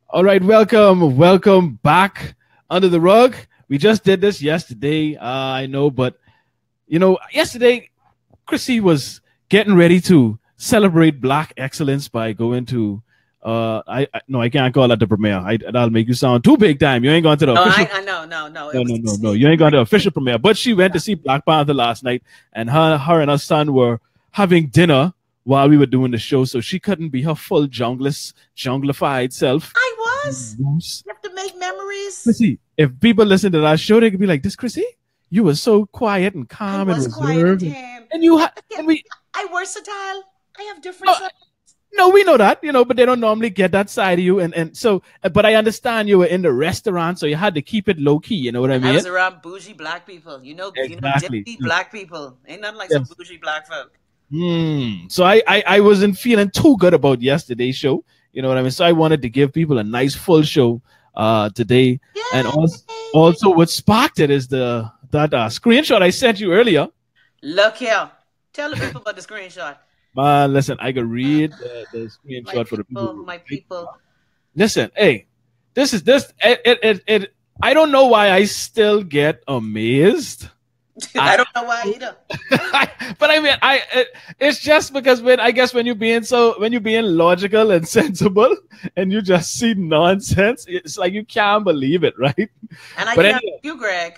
All right, welcome back under the rug. We just did this yesterday. I know, but yesterday Chrissy was getting ready to celebrate Black excellence by going to. No, I can't call that the premiere. That'll make you sound too big time. You ain't going to the No, official. I know, no. It No, was no, to no, no. see. You ain't going to the official premiere. But she went to see Black Panther last night, and her and her son were having dinner while we were doing the show, so she couldn't be her full junglified self. I was. You have to make memories. Chrissy, if people listen to that show, they could be like, "This Chrissy, you were so quiet and I calm and was quiet and reserved, tame. and you and Again, we I versatile. I have different sides. no, we know that, but they don't normally get that side of you, and so, but I understand you were in the restaurant, so you had to keep it low key. You know what I And I mean? was around bougie black people. Exactly. Dippy black people. Ain't nothing like some Yes. bougie black folk. So I wasn't feeling too good about yesterday's show. You know what I mean? So I wanted to give people a nice full show today, and Yay! also what sparked it is that screenshot I sent you earlier. Look here. Tell the people about the screenshot. Man, listen, I could read the My screenshot for the people, people. my people. Listen, hey, this is this it. I don't know why I still get amazed. I don't know why either. But I mean, it's just because when you're being logical and sensible, and you just see nonsense, it's like you can't believe it, right? And I But can't anyway, you, Greg.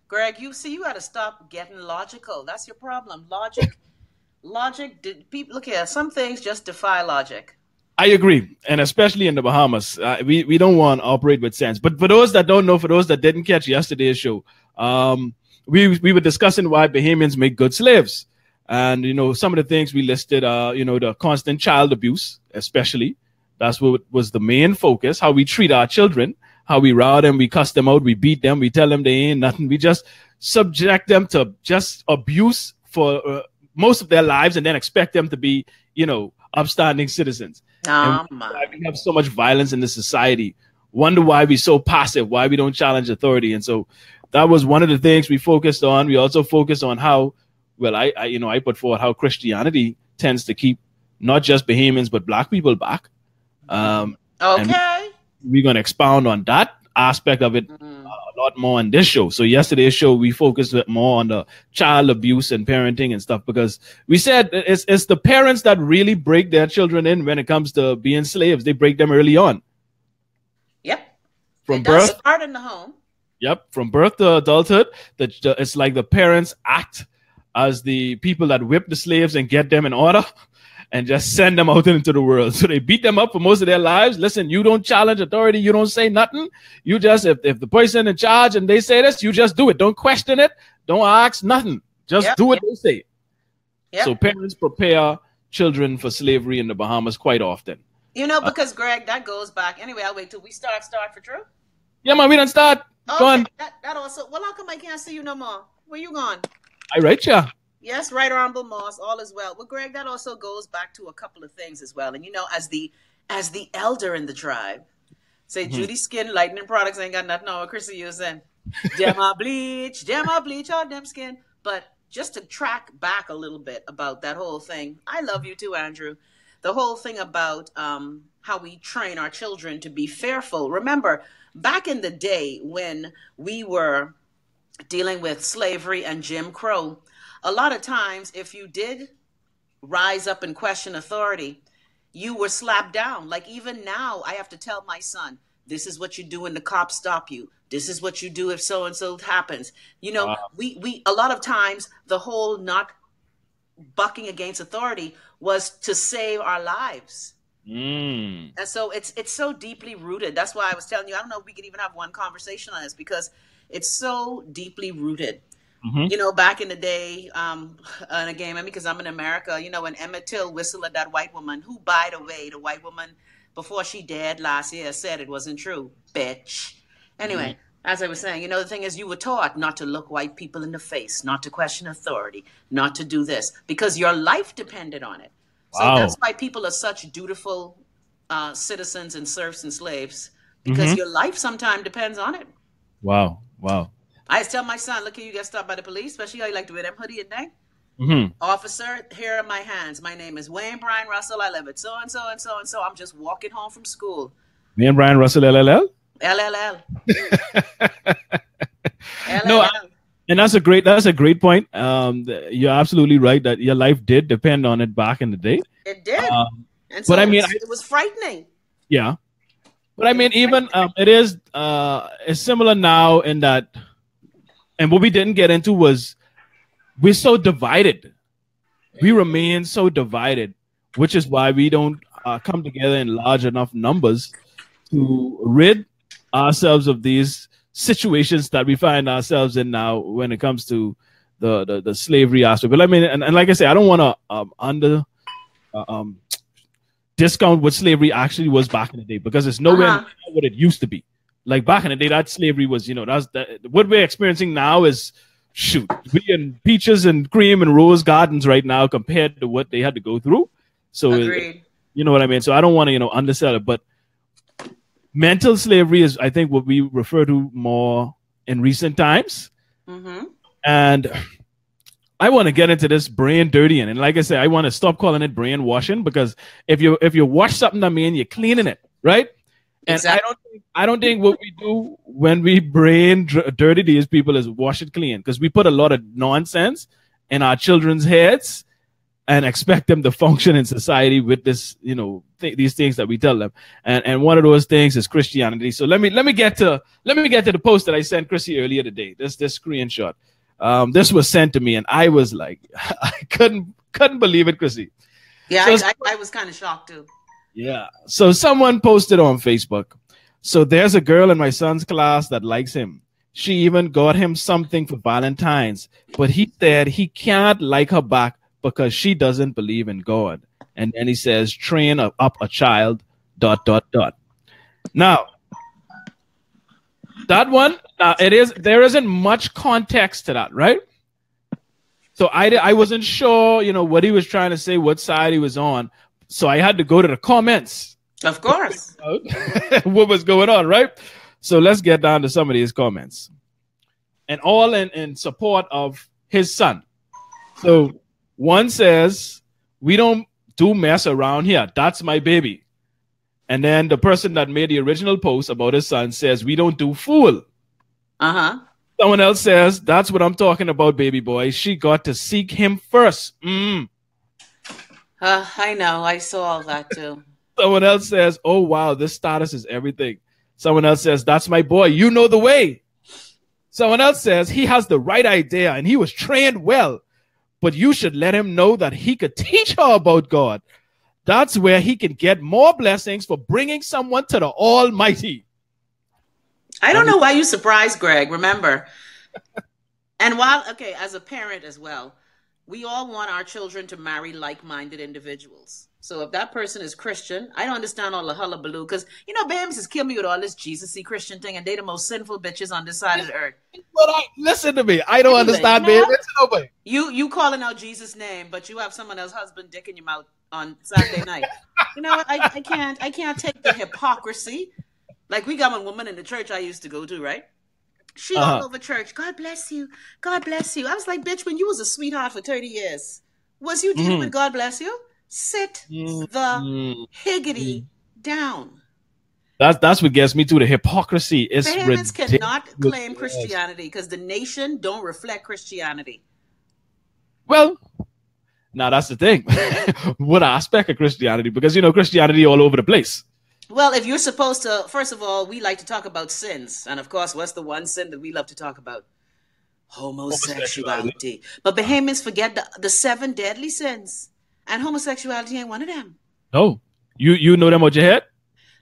Greg, you got to stop getting logical. That's your problem. Logic. People look here. Some things just defy logic. I agree, and especially in the Bahamas, we don't want to operate with sense. But for those that don't know, for those that didn't catch yesterday's show, we were discussing why Bahamians make good slaves, and some of the things we listed, the constant child abuse, especially. That's what was the main focus. How we treat our children, how we row them, we cuss them out, we beat them, we tell them they ain't nothing. We just subject them to just abuse for most of their lives, and then expect them to be, upstanding citizens. And why we have so much violence in the society. Wonder why we're so passive, why we don't challenge authority. And so that was one of the things we focused on. We also focused on how, well, I put forward how Christianity tends to keep not just Bahamians but Black people back. Okay. We're going to expound on that aspect of it a lot more on this show. So yesterday's show, we focused more on the child abuse and parenting and stuff, because we said it's the parents that really break their children in when it comes to being slaves. They break them early on. Yep. From birth. Start in the home. Yep. From birth to adulthood, it's like the parents act as the people that whip the slaves and get them in order and just send them out into the world. So they beat them up for most of their lives. Listen, you don't challenge authority. You don't say nothing. You just, if the person in charge and they say this, you just do it. Don't question it. Don't ask nothing. Just do what they say. Yep. So parents prepare children for slavery in the Bahamas quite often. Because Greg, that goes back. Anyway, I'll wait till we start for true. Yeah, man, we don't start. Okay, go on. That also, well, how come I can't see you no more? Where you gone? I write ya. Yes, Right Honorable Moss, all is well. Well, Greg, that also goes back to a couple of things as well. And as the elder in the tribe, say Judy Skin Lightning Products ain't got nothing on what Chrissy using. Dem a bleach on them skin. But just to track back a little bit about that whole thing, I love you too, Andrew. The whole thing about how we train our children to be fearful. Remember, back in the day when we were dealing with slavery and Jim Crow, a lot of times, if you did rise up and question authority, you were slapped down. Like even now, I have to tell my son, this is what you do when the cops stop you. This is what you do if so-and-so happens. We a lot of times, the whole not bucking against authority was to save our lives. And so it's so deeply rooted. That's why I was telling you, I don't know if we could even have one conversation on this, because it's so deeply rooted. Back in the day, and again, because I'm in America, when Emmett Till whistled at that white woman, who, by the way, the white woman, before she died last year, said it wasn't true, bitch. Anyway, as I was saying, the thing is, you were taught not to look white people in the face, not to question authority, not to do this, because your life depended on it. So that's why people are such dutiful citizens and serfs and slaves, because your life sometimes depends on it. Wow. I just tell my son, look here, you get stopped by the police, especially how you like to wear them hoodie at night. Officer, here are my hands. My name is Wayne Brian Russell. I live at so-and-so and so-and-so. I'm just walking home from school. Me and Brian Russell, LLL. LLL. No, LLL. and that's a great point. You're absolutely right that your life did depend on it back in the day. It did. And so But I mean, it was frightening. yeah. But I mean, even it is it's similar now in that, and what we didn't get into was we're so divided. We remain so divided, which is why we don't come together in large enough numbers to rid ourselves of these situations that we find ourselves in now when it comes to the slavery aspect. But I mean, and like I say, I don't want to discount what slavery actually was back in the day, because it's nowhere near what it used to be. Like back in the day, that slavery was, what we're experiencing now is, shoot, we in peaches and cream and rose gardens right now compared to what they had to go through. So, you know what I mean? So I don't want to, undersell it, but mental slavery is, I think, what we refer to more in recent times. Mm-hmm. And I want to get into this brain dirtying, and like I said, I want to stop calling it brainwashing, because if you wash something, I mean, you're cleaning it, right? And exactly. I don't think what we do when we brain dirty these people is wash it clean, because we put a lot of nonsense in our children's heads and expect them to function in society with this, these things that we tell them. And one of those things is Christianity. So let me get to the post that I sent Chrissy earlier today. This screenshot. This was sent to me, and I was like, I couldn't believe it, Chrissy. Yeah, so, I was kind of shocked too. Yeah. So someone posted on Facebook. So there's a girl in my son's class that likes him. She even got him something for Valentine's, but he said he can't like her back because she doesn't believe in God. And then he says, train up a child, ... Now, that one, there isn't much context to that, right? So I wasn't sure, what he was trying to say, what side he was on. So I had to go to the comments. Of course. What was going on, right? So let's get down to some of these comments. And all in support of his son. So one says, we don't do mess around here. That's my baby. And then the person that made the original post about his son says, we don't do fool. Uh-huh. Someone else says, that's what I'm talking about, baby boy. She got to seek him first. I know. I saw all that too. Someone else says, oh, wow, this status is everything. Someone else says, that's my boy. You know the way. Someone else says, he has the right idea and he was trained well, but you should let him know that he could teach her about God. That's where he can get more blessings for bringing someone to the Almighty. I don't know why you're surprised, Greg. Remember. And as a parent as well, we all want our children to marry like-minded individuals. So if that person is Christian, I don't understand all the hullabaloo, because, babes has killed me with all this Jesus-y Christian thing, and they the most sinful bitches on this side of the earth. But listen to me. I don't understand, babe. Nobody. You calling out Jesus' name, but you have someone else's husband dick in your mouth on Saturday night. You know what? I can't take the hypocrisy. Like, we got one woman in the church I used to go to, right? She all over church. God bless you. God bless you. I was like, bitch, when you was a sweetheart for 30 years, was you dealing with God bless you? Sit the higgity down. That's what gets me to the hypocrisy. It's Parents cannot claim Christianity because the nation don't reflect Christianity. Well, now that's the thing. What aspect of Christianity? Because, Christianity all over the place. Well, if you're supposed to, first of all, we like to talk about sins. And of course, what's the one sin that we love to talk about? Homosexuality. But Bahamians forget the 7 deadly sins. And homosexuality ain't one of them. No. You know them out your head?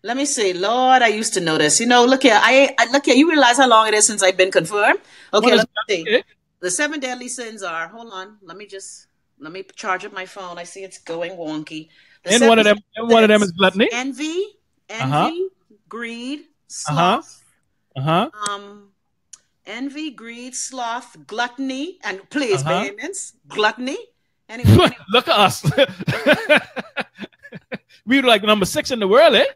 Let me see. Lord, I used to know this. Look here. Look here. You realize how long it is since I've been confirmed? Okay, let me see. Okay. The 7 deadly sins are, hold on. Let me charge up my phone. I see it's going wonky. And one of them is gluttony. Envy, greed, sloth. Envy, greed, sloth, gluttony, and please, Bahamians, gluttony. Anyway. Look at us. We were like number 6 in the world, eh?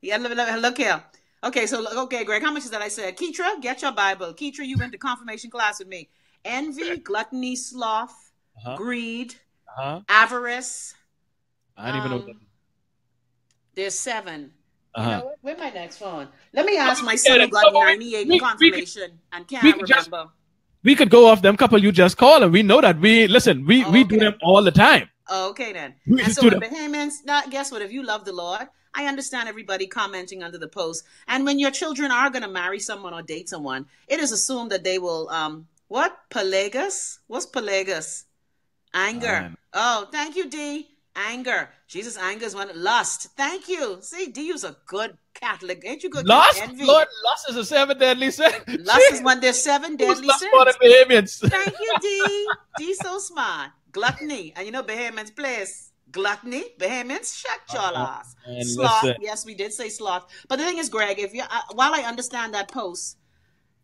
Yeah, look here. Okay, Greg, how much is that I said? Keitra, get your Bible. Keitra, you went to confirmation class with me. Envy, gluttony, sloth, greed, avarice. I don't even know. There's 7. You Uh-huh. know what? Where's my next phone? Let me No, ask my we son get who it. got Don't worry. 98 in We could confirmation and we can't could just remember. we could go off them couple you just called, and we know that we listen. We do them Okay. all the time. Okay then. We And just so do when them. Bahamians, not guess what? If you love the Lord, I understand everybody commenting under the post. And when your children are going to marry someone or date someone, it is assumed that they will what? Pelagus? What's Pelagus? Anger. Man. Oh, thank you, D. Anger. Jesus, anger is one. Lust. Thank you. See, D is a good Catholic. Ain't you good Catholic? Lust, Envy. Lord, lust is a seven deadly sin. Lust is one of their seven Who's deadly lust more than sins. Bahamians? Thank you, D. D so smart. Gluttony. And you know Bahamians place. Gluttony. Bahamians, shut your ass. And Sloth. listen, Yes, we did say sloth. But the thing is, Greg, if you while I understand that post,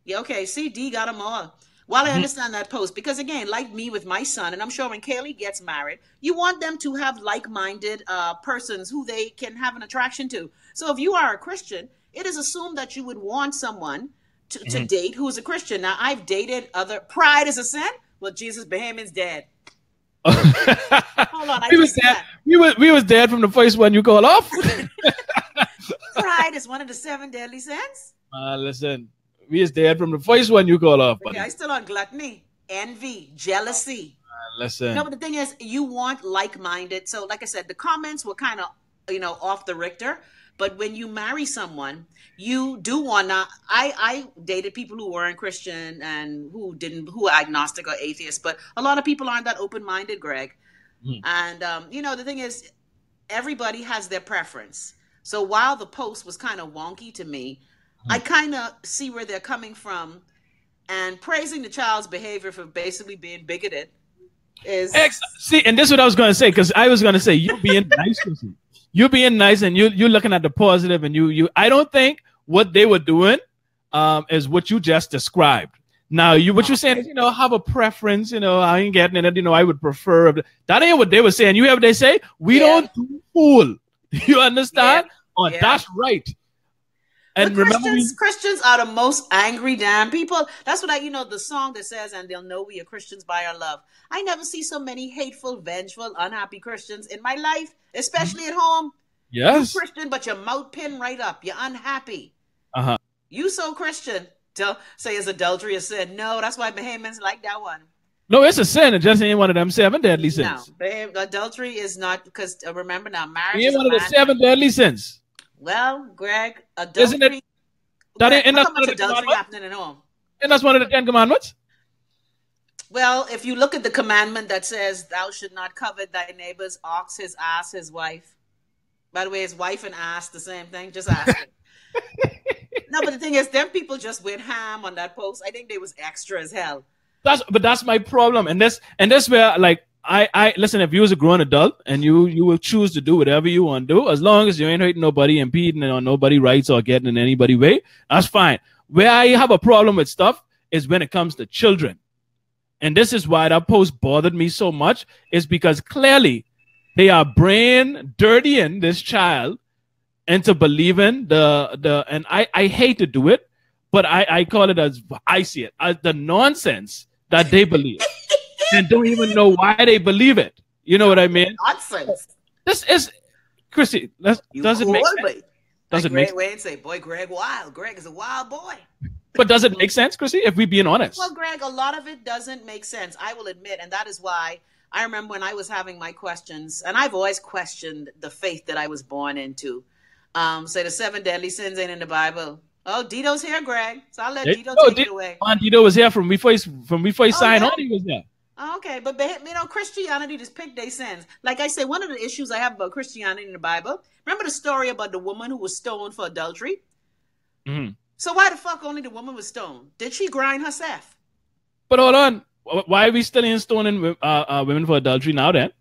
yeah, okay, see, D got them all. While I mhm, understand that post, because again, like me with my son, and I'm sure when Kaylee gets married, you want them to have like-minded persons who they can have an attraction to. So if you are a Christian, it is assumed that you would want someone to mhm. date who is a Christian. Now, I've dated other. Pride is a sin. Well, Jesus, Bahamian's dead. Hold on, I we was just dead. said We was dead from the first one you call off. pride is one of the seven deadly sins. Listen, we is dead from the first one you call off, Okay, I buddy. still on gluttony, envy, jealousy. No, Listen. but the thing is, you want like-minded. So, like I said, the comments were kind of, off the Richter. But when you marry someone, you do wanna. I dated people who weren't Christian and who are agnostic or atheist. But a lot of people aren't that open-minded, Greg. Mhm. And the thing is, everybody has their preference. So while the post was kind of wonky to me, I kind of see where they're coming from, and praising the child's behavior for basically being bigoted is See, and this is what I was going to say, because I was going to say you being nice, Chrissy. You being nice, and you looking at the positive, and you. I don't think what they were doing is what you just described. Now, what you're saying is, have a preference. I ain't getting it. I would prefer. That ain't what they were saying. You hear what they say? We yeah, don't do fool. You yeah, understand? Oh, yeah. that's right. But And remember, Christians are the most angry damn people. That's what the song that says, "And they'll know we are Christians by our love." I never see so many hateful, vengeful, unhappy Christians in my life, especially at home. You yes. Christian, but your mouth pinned right up. You're unhappy. Uh huh. You so Christian. Don't say is adultery a sin. No, that's why Bahamians like that one. No, it's a sin. It just ain't one of them seven deadly No, sins. adultery is not, because remember now, It marriage ain't is a one of the man. seven deadly sins. Well, Greg, Isn't it? adultery. That Greg, ain't, and look that's how one much of the adultery commandments. happening at home. And that's one of the Ten Commandments. Well, if you look at the commandment that says, "Thou should not covet thy neighbor's ox, his ass, his wife." By the way, his wife and ass the same thing. Just ask it. No, but the thing is, them people just went ham on that post. I think they was extra as hell. That's my problem, and that's where, like, I listen. If you was a grown adult and you will choose to do whatever you want to do, as long as you ain't hurting nobody, impeding on nobody rights, or getting in anybody way, that's fine. Where I have a problem with stuff is when it comes to children, and this is why that post bothered me so much. Is because clearly they are brain dirtying this child into believing and I hate to do it, but I call it, as I see it, as the nonsense that they believe, and don't even know why they believe it. You know what I mean? Nonsense. This is Chrissy. You Does it make cool, sense? me. Does Like it make Greg Wayne say, "Boy, Greg wild. Greg is a wild boy." But does it make sense, Chrissy? If we being honest, Well, Greg, a lot of it doesn't make sense. I will admit, and that is why I remember when I was having my questions, and I've always questioned the faith that I was born into. Say the seven deadly sins ain't in the Bible. Oh, Dito's here, Greg. So I'll let Dito take it away. Dito was here from before he Oh signed yeah. on. He was there. Okay, but Christianity just picked their sins. Like I said, one of the issues I have about Christianity in the Bible. Remember the story about the woman who was stoned for adultery? Mhm. So why the fuck only the woman was stoned? Did she grind herself? But hold on, why are we still in stoning women for adultery now? Then,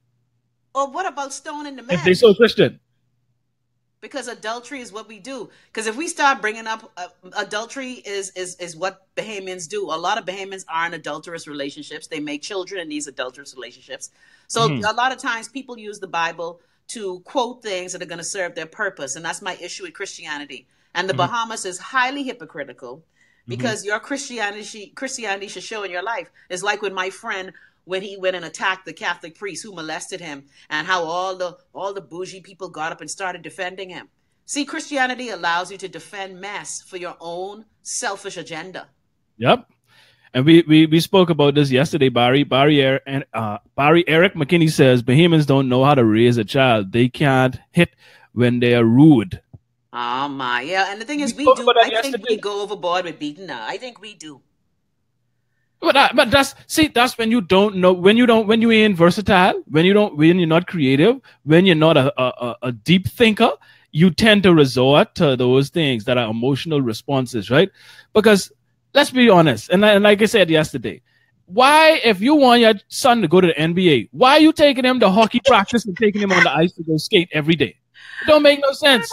Or what about stoning the if they men? so Christian, Because adultery is what we do. Because if we start bringing up adultery is what Bahamians do. A lot of Bahamians are in adulterous relationships. They make children in these adulterous relationships. So Mhm. a lot of times people use the Bible to quote things that are going to serve their purpose, and that's my issue with Christianity. And the Mhm. Bahamas is highly hypocritical, Mhm. because your Christianity should show in your life. It's like when my friend, when he went and attacked the Catholic priest who molested him, and how all the bougie people got up and started defending him. See, Christianity allows you to defend mess for your own selfish agenda. Yep. And we spoke about this yesterday. Barry Eric McKinney says Bahamians don't know how to raise a child. They can't hit when they are rude. Oh my, yeah. And the thing is, we do. I think we go overboard with beating her. I think we do. But that's when you don't know, when you ain't versatile, when you're not creative, when you're not a deep thinker, you tend to resort to those things that are emotional responses, right? Because let's be honest, and like I said yesterday, why, if you want your son to go to the NBA, why are you taking him to hockey practice and taking him on the ice to go skate every day? It don't make no sense.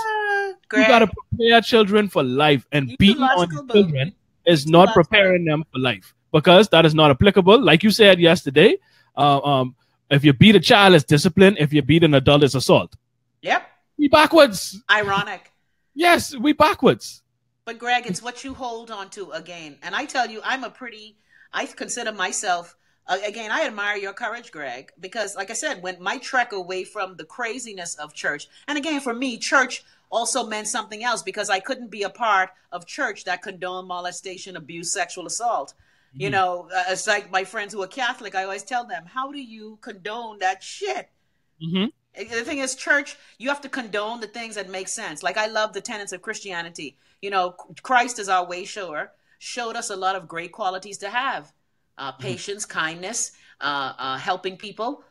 You got to prepare children for life, and beating on children is not preparing them for life, because that is not applicable. Like you said yesterday, if you beat a child, it's discipline. If you beat an adult, it's assault. Yep. We backwards. Ironic. Yes, we backwards. But Greg, it's what you hold on to again. And I tell you, I consider myself, again, I admire your courage, Greg, because like I said, when my trek away from the craziness of church, and again, for me, church also meant something else, because I couldn't be a part of church that condoned molestation, abuse, sexual assault. Mm-hmm. You know, it's like my friends who are Catholic, I always tell them, how do you condone that shit? Mm-hmm. The thing is, church, you have to condone the things that make sense. Like, I love the tenets of Christianity. You know, Christ is our way shower, showed us a lot of great qualities to have. Patience, kindness, helping people.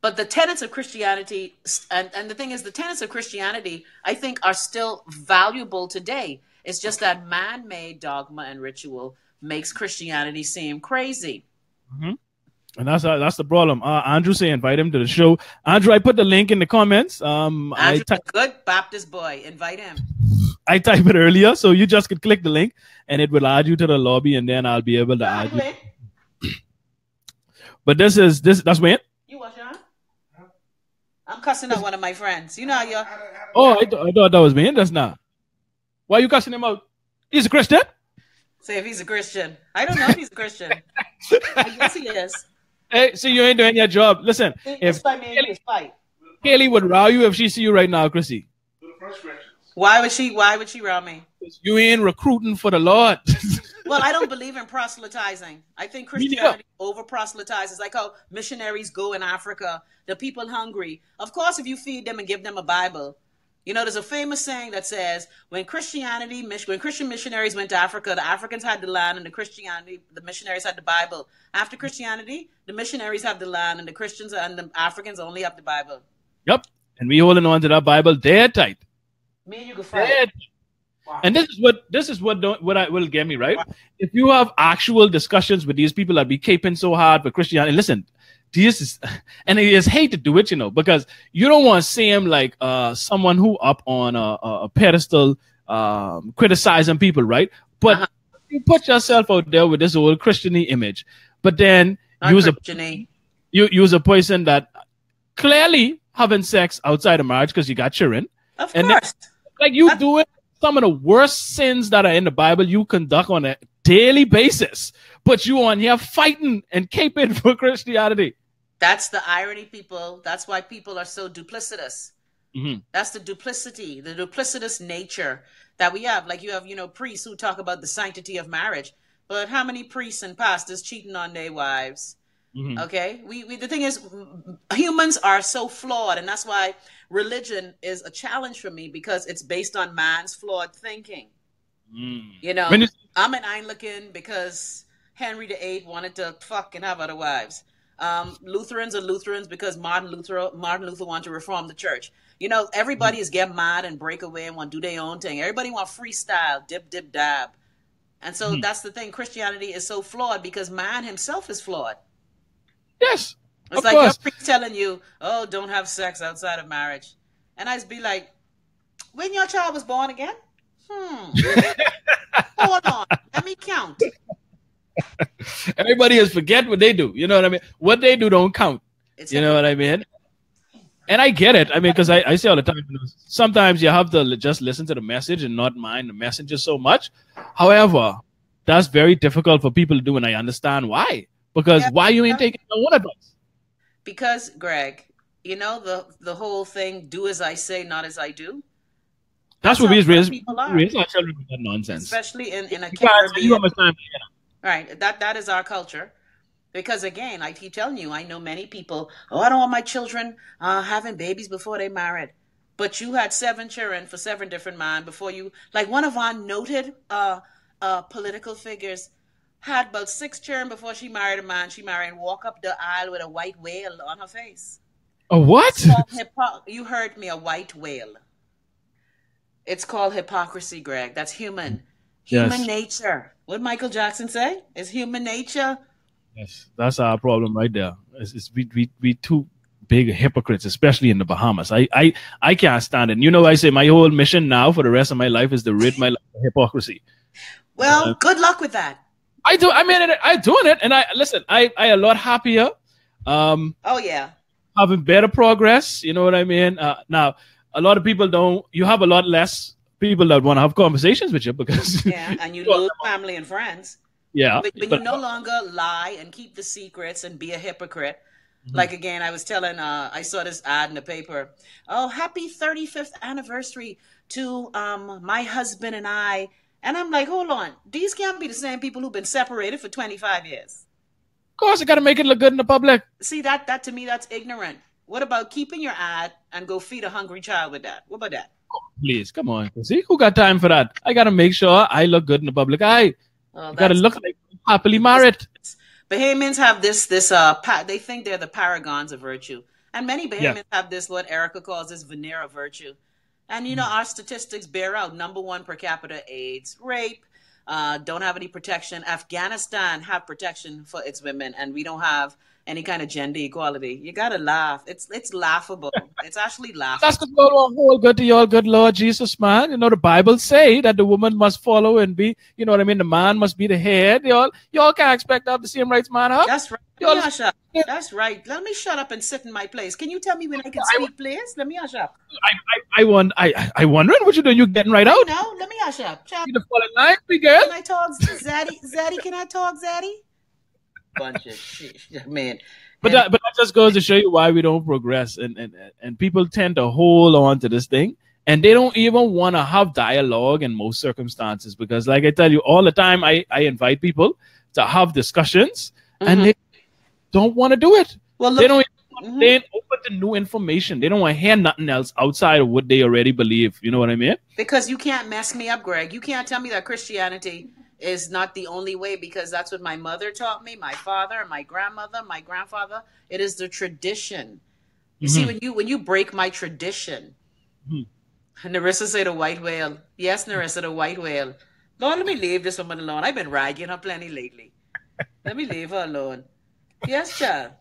But the tenets of Christianity, and the thing is, the tenets of Christianity, I think, are still valuable today. It's just that man-made dogma and ritual makes Christianity seem crazy. Mm-hmm. And that's the problem. Andrew say invite him to the show. Andrew, I put the link in the comments. Andrew, good Baptist boy. Invite him. I typed it earlier, so you just could click the link, and it will add you to the lobby, and then I'll be able to add you. But that's Wayne. You watch it, huh? I'm cussing out one of my friends. You know how you're. Oh, I thought that was Wayne. That's not. Why are you cussing him out? He's a Christian. Say if he's a Christian. I don't know if he's a Christian. I guess he is. Hey, so you ain't doing your job. Listen, if Kaylee would row you if she see you right now, Chrissy. Why would she row me? You ain't recruiting for the Lord. Well, I don't believe in proselytizing. I think Christianity over proselytizes, like how missionaries go in Africa, the people hungry. Of course, if you feed them and give them a Bible. You know, there's a famous saying that says, when Christian missionaries went to Africa, the Africans had the land, and the missionaries had the Bible. After Christianity, the missionaries have the land, and the Christians and the Africans only have the Bible. Yep. And we holding on to that Bible dead tight. Me and you can fight. Wow. And this is what will get me, right? If you have actual discussions with these people that be caping so hard for Christianity, listen, this is, and it is hate to do it, you know, because you don't want to see him like someone who up on a pedestal criticizing people, right? But you put yourself out there with this old Christian-y image, but then use a person that clearly having sex outside of marriage because you got children. Of course. Like you doing some of the worst sins that are in the Bible you conduct on a daily basis, but you on here fighting and caping for Christianity. That's the irony, people. That's why people are so duplicitous. Mm-hmm. That's the duplicity, the duplicitous nature that we have. Like you have, priests who talk about the sanctity of marriage, but how many priests and pastors cheating on their wives? Mm-hmm. Okay, the thing is, humans are so flawed, and that's why religion is a challenge for me, because it's based on man's flawed thinking. I'm an Anglican because Henry VIII wanted to fucking have other wives. Lutherans are Lutherans because Martin Luther wanted to reform the church. Everybody is getting mad and break away and want to do their own thing. Everybody want freestyle, dip, dip, dab. And so that's the thing. Christianity is so flawed because man himself is flawed. Yes. It's like your priest telling you, oh, don't have sex outside of marriage. And I'd be like, when your child was born again? Hold on. Let me count. Everybody is forget what they do. You know what I mean? What they do don't count. You know what I mean? And I get it. I mean, because I say all the time, sometimes you have to just listen to the message and not mind the messenger so much. However, that's very difficult for people to do, and I understand why. Because why you ain't taking no one advice? Because, Greg, the whole thing, do as I say, not as I do. That's That's what how we some raise people are, raise our children with that nonsense. especially in a You can't tell you how Caribbean. much time. Right. That is our culture. Because again, I keep telling you, I know many people. Oh, I don't want my children having babies before they married. But you had 7 children for 7 different men before you. Like one of our noted political figures had about 6 children before she married a man. She married and walk up the aisle with a white whale on her face. A It's what? called you heard me, a white whale. It's called hypocrisy, Greg. That's human. Human Yes. nature. What Michael Jackson say? It's human nature. Yes, that's our problem right there. We too big hypocrites, especially in the Bahamas. I can't stand it. You know, I say my whole mission now for the rest of my life is to rid my life of hypocrisy. Well, good luck with that. I do. I mean, I'm doing it, and I listen. I a lot happier. Oh yeah. Having better progress. You know what I mean? Now, a lot of people don't. You have a lot less people that want to have conversations with you because Yeah, and you lose family and friends. yeah. But you no longer lie and keep the secrets and be a hypocrite. Like again, I was telling, I saw this ad in the paper. Oh, happy 35th anniversary to my husband and I. And I'm like, hold on, these can't be the same people who've been separated for 25 years. Of course, you got to make it look good in the public. See, that to me, that's ignorant. What about keeping your ad and go feed a hungry child with that? What about that? Please, come on. See, who got time for that? I got to make sure I look good in the public eye. Oh, Got to look like happily married. Bahamians have this they think they're the paragons of virtue, and many Bahamians have this what Erica calls this veneer of virtue. And you know our statistics bear out: #1 per capita AIDS, rape, don't have any protection. Afghanistan have protection for its women, and we don't have any kind of gender equality. You gotta laugh. It's laughable. It's actually laughable. That's because y'all want whole good to y'all, good Lord Jesus, man. You know, the Bible say that the woman must follow and be, you know what I mean? The man must be the head. Y'all can't expect to have the same rights man have. That's right. Let me hush up. That's right. Let me shut up and sit in my place. Can you tell me when I can speak, please? Let me hush up. I wondering what you doing. You getting right out? No, let me hush up. You the falling line, big girl. Can I talk, Zaddy? Zaddy, can I talk, Zaddy? Bunch of shit, man. But that just goes to show you why we don't progress, and people tend to hold on to this thing, and they don't even want to have dialogue in most circumstances because, like I tell you all the time, I invite people to have discussions, and they don't want to do it. Well, look, they don't. They ain't open to new information. They don't want to hear nothing else outside of what they already believe. You know what I mean? Because you can't mess me up, Greg. You can't tell me that Christianity is not the only way, because that's what my mother taught me, my father, my grandmother, my grandfather. It is the tradition. You see, when you break my tradition, Narissa said a white whale. Yes, Narissa, the white whale. Lord, let me leave this woman alone. I've been ragging her plenty lately. Let me leave her alone. Yes, child.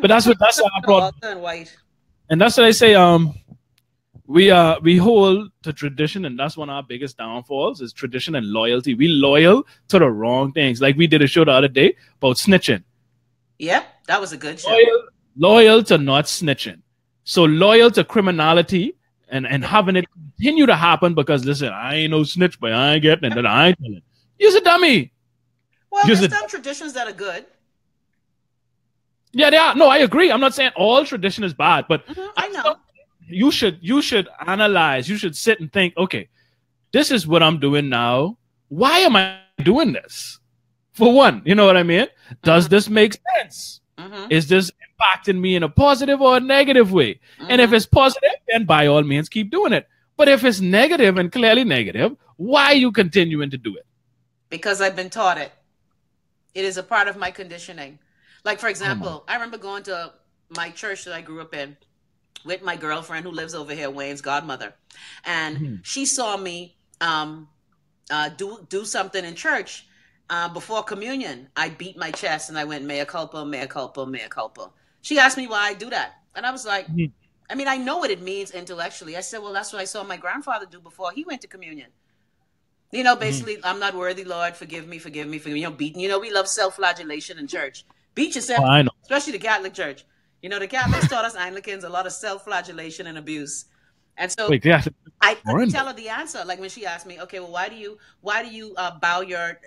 But that's our problem. White. And that's what I say. We hold to tradition, and that's one of our biggest downfalls is tradition and loyalty. We loyal to the wrong things. Like we did a show the other day about snitching. Yep, that was a good show. Loyal to not snitching. So loyal to criminality and having it continue to happen because listen, I ain't no snitch, but I ain't getting it. That I ain't telling. You're a dummy. Well, there's some traditions that are good. Yeah, they are. No, I agree. I'm not saying all tradition is bad, but I know. You should analyze. You should sit and think, okay, this is what I'm doing now. Why am I doing this? For one, you know what I mean? Does this make sense? Is this impacting me in a positive or a negative way? And if it's positive, then by all means keep doing it. But if it's negative and clearly negative, why are you continuing to do it? Because I've been taught it. It is a part of my conditioning. Like, for example, I remember going to my church that I grew up in with my girlfriend who lives over here, Wayne's godmother. And she saw me do something in church before communion. I beat my chest and I went, mea culpa, mea culpa, mea culpa. She asked me why I do that. And I was like, I mean, I know what it means intellectually. I said, well, that's what I saw my grandfather do before he went to communion. You know, basically, I'm not worthy, Lord. Forgive me, forgive me, forgive me. You know, beating. You know, we love self-flagellation in church. Beat yourself, I know. Especially the Catholic Church. You know, the Catholics taught us Anglicans a lot of self-flagellation and abuse. And so I couldn't tell her the answer. Like when she asked me, okay, well, why do you bow your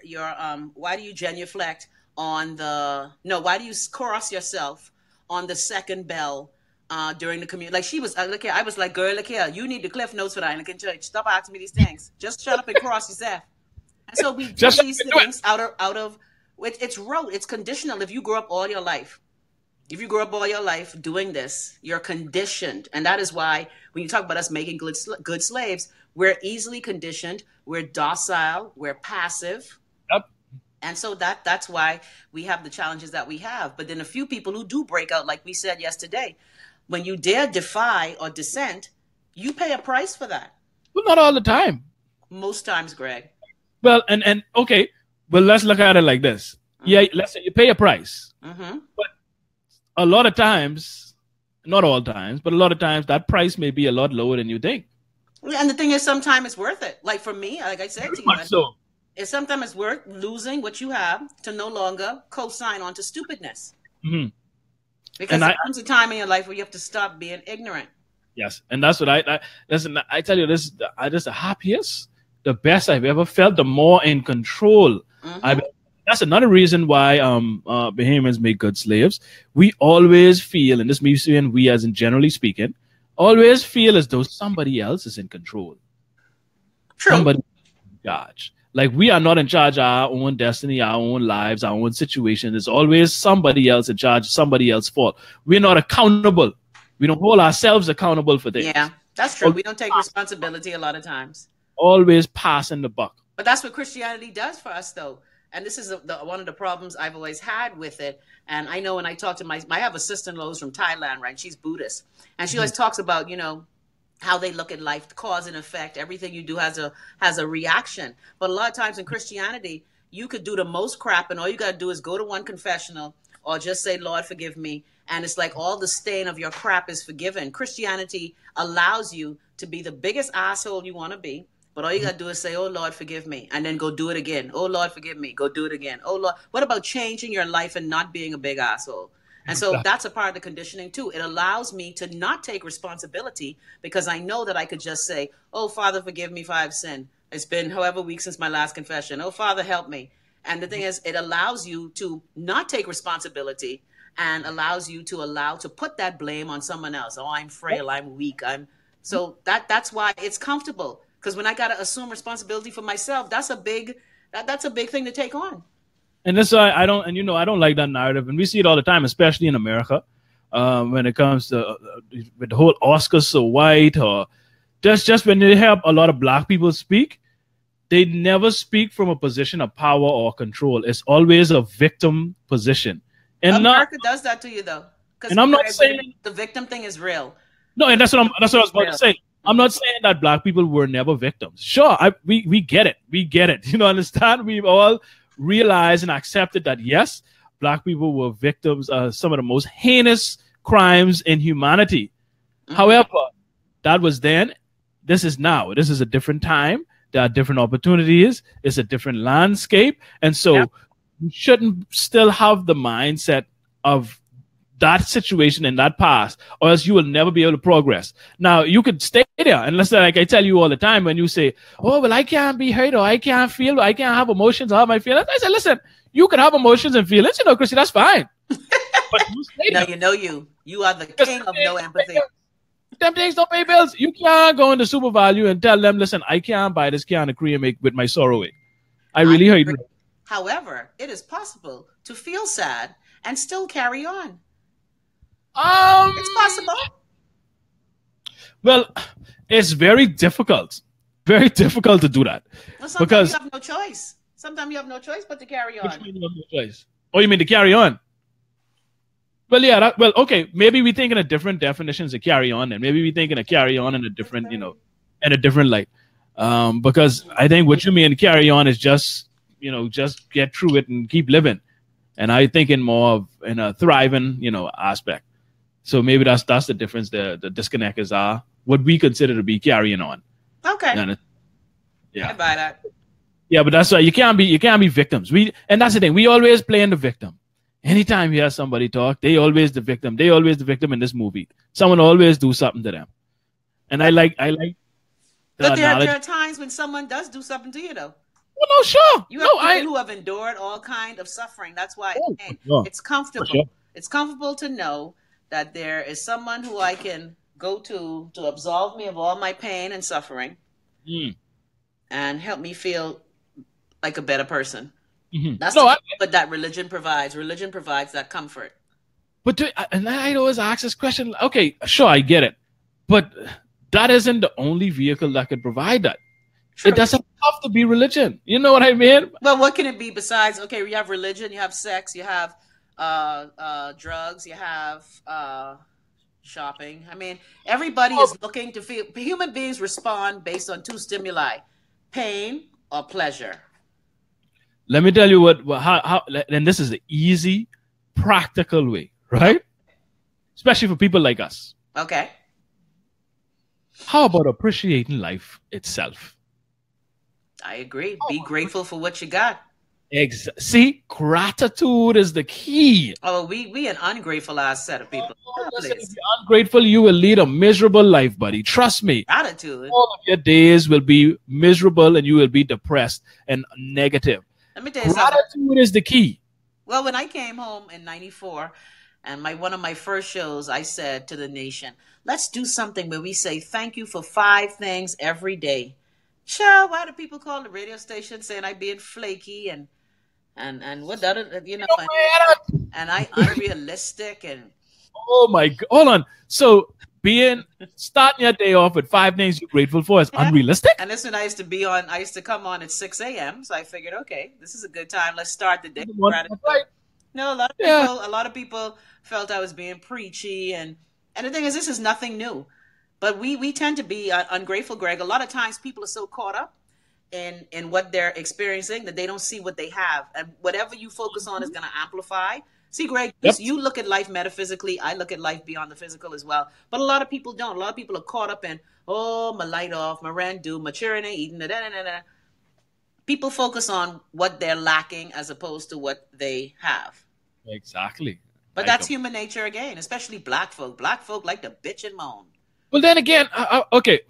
why do you genuflect on the why do you cross yourself on the second bell during the community. Like she was, look here, I was like, girl, look here, you need the cliff notes for the Anglican church. Stop asking me these things. Just shut up and cross yourself. And so we do these things out of it's rote, it's conditional. If you grew up all your life, doing this, you're conditioned. And that is why when you talk about us making good slaves, we're easily conditioned, we're docile, we're passive. Yep. And so that's why we have the challenges that we have. But then a few people who do break out, like we said yesterday, when you dare defy or dissent, you pay a price for that. Well, not all the time. Most times, Greg. Well, and okay, well, let's look at it like this. Mm-hmm. Yeah, let's say you pay a price. Mm-hmm. But a lot of times, not all times, but a lot of times that price may be a lot lower than you think. And the thing is, sometimes it's worth it. Like for me, like I said to you, sometimes it's worth losing what you have to no longer co-sign onto stupidness. Mm-hmm. Because there comes a time in your life where you have to stop being ignorant. Yes, and that's what I listen. I tell you, this is the happiest, the best I've ever felt. The more in control. Mm-hmm. That's another reason why Bahamians make good slaves. We always feel, and this means saying we, as in generally speaking, always feel as though somebody else is in control. True. Somebody in charge. Like we are not in charge of our own destiny, our own lives, our own situation. There's always somebody else in charge, somebody else's fault. We're not accountable. We don't hold ourselves accountable for things. Yeah, that's true. We don't take responsibility a lot of times. Always passing the buck. But that's what Christianity does for us, though. And this is one of the problems I've always had with it. And I know when I talk to I have a sister-in-law who's from Thailand, right? She's Buddhist. And she always talks about, how they look at life, cause and effect. Everything you do has a reaction. But a lot of times in Christianity, you could do the most crap, and all you got to do is go to one confessional or just say, Lord, forgive me. And it's like all the stain of your crap is forgiven. Christianity allows you to be the biggest asshole you want to be. But all you got to do is say, oh, Lord, forgive me. And then go do it again. Oh, Lord, forgive me. Go do it again. Oh, Lord. What about changing your life and not being a big asshole? And so that's a part of the conditioning, too. It allows me to not take responsibility because I know that I could just say, oh, Father, forgive me for I've sinned. It's been however weeks since my last confession. Oh, Father, help me. And the thing is, it allows you to not take responsibility and allows you to put that blame on someone else. Oh, I'm frail. I'm weak. So that's why it's comfortable. Because when I got to assume responsibility for myself, that's a big thing to take on. And that's why I don't like that narrative. And we see it all the time, especially in America, when it comes to with the whole Oscars so white, or just when they have a lot of black people speak, they never speak from a position of power or control. It's always a victim position. And America does that to you, though. And I'm not saying the victim thing is real. No, and that's what I was about to say. I'm not saying that black people were never victims. Sure, we get it. We get it. Understand? We've all realized and accepted that, yes, black people were victims of some of the most heinous crimes in humanity. Mm-hmm. However, that was then. This is now. This is a different time. There are different opportunities. It's a different landscape. And so you shouldn't still have the mindset of that situation in that past, or else you will never be able to progress. Now, you could stay there, unless, like I tell you all the time, when you say, oh, well, I can't be hurt, or I can't feel, or I can't have emotions, or have my feelings. I said, listen, you can have emotions and feelings, Chrissy, that's fine. But you stay there. You are the king of no empathy. Them things don't pay bills. You can't go into Super Value and tell them, listen, I can't buy this can of cream with my sorrow in. I really hate it. However, it is possible to feel sad and still carry on. It's possible. Well, it's very difficult to do that. Well, sometimes you have no choice. Sometimes you have no choice but to carry on. You have no choice. Oh, you mean to carry on? Well, yeah. Okay. Maybe we're thinking of different definitions of carry on, and maybe we're thinking of carry on in a different, in a different light. Because I think what you mean carry on is just get through it and keep living. And I think in a thriving, aspect. So maybe that's the difference. The disconnect is what we consider to be carrying on. Okay. Yeah. I buy that. Yeah, but that's why you can't be victims. And that's the thing. We always playing the victim. Anytime you hear somebody talk, they always the victim. They always the victim in this movie. Someone always do something to them. And I like. But there are times when someone does do something to you, though. Well, no, sure. You have people who have endured all kind of suffering. That's why it's comfortable. Sure. It's comfortable to know that there is someone who I can go to absolve me of all my pain and suffering Mm. and help me feel like a better person. Mhm. That's No, the comfort that religion provides. Religion provides that comfort. and I always ask this question. Okay, sure, I get it, but that isn't the only vehicle that could provide that. True. It doesn't have to be religion. You know what I mean? Well, what can it be besides? Okay, you have religion, you have sex, you have drugs, you have shopping. I mean, everybody is looking to feel. Human beings respond based on two stimuli: pain or pleasure. Let me tell you how and this is the easy, practical way, right? Especially for people like us. Okay. How about appreciating life itself? I agree. Be grateful for what you got. See, gratitude is the key. Oh, we an ungrateful ass set of people. Listen, if you're ungrateful, you will lead a miserable life, buddy. Trust me. Gratitude. All of your days will be miserable and you will be depressed and negative. Let me tell you something. Gratitude is the key. Well, when I came home in '94, and one of my first shows, I said to the nation, let's do something where we say thank you for 5 things every day. Sure, why do people call the radio station saying I being flaky and what other, you know, and I unrealistic and oh my god, hold on. So starting your day off with 5 things you're grateful for is unrealistic? And this one I used to come on at 6 a.m. So I figured, okay, this is a good time. Let's start the day. Right. No, a lot of people felt I was being preachy, and the thing is, this is nothing new. But we tend to be ungrateful, Greg. A lot of times people are so caught up in what they're experiencing that they don't see what they have. And whatever you focus on is going to amplify. See, Greg, you look at life metaphysically. I look at life beyond the physical as well. But a lot of people don't. A lot of people are caught up in, my light off, my rent due, my children ain't eating, da-da-da-da. People focus on what they're lacking as opposed to what they have. Exactly. But that's human nature again, especially black folk. Black folk like to bitch and moan. Well, then again, okay.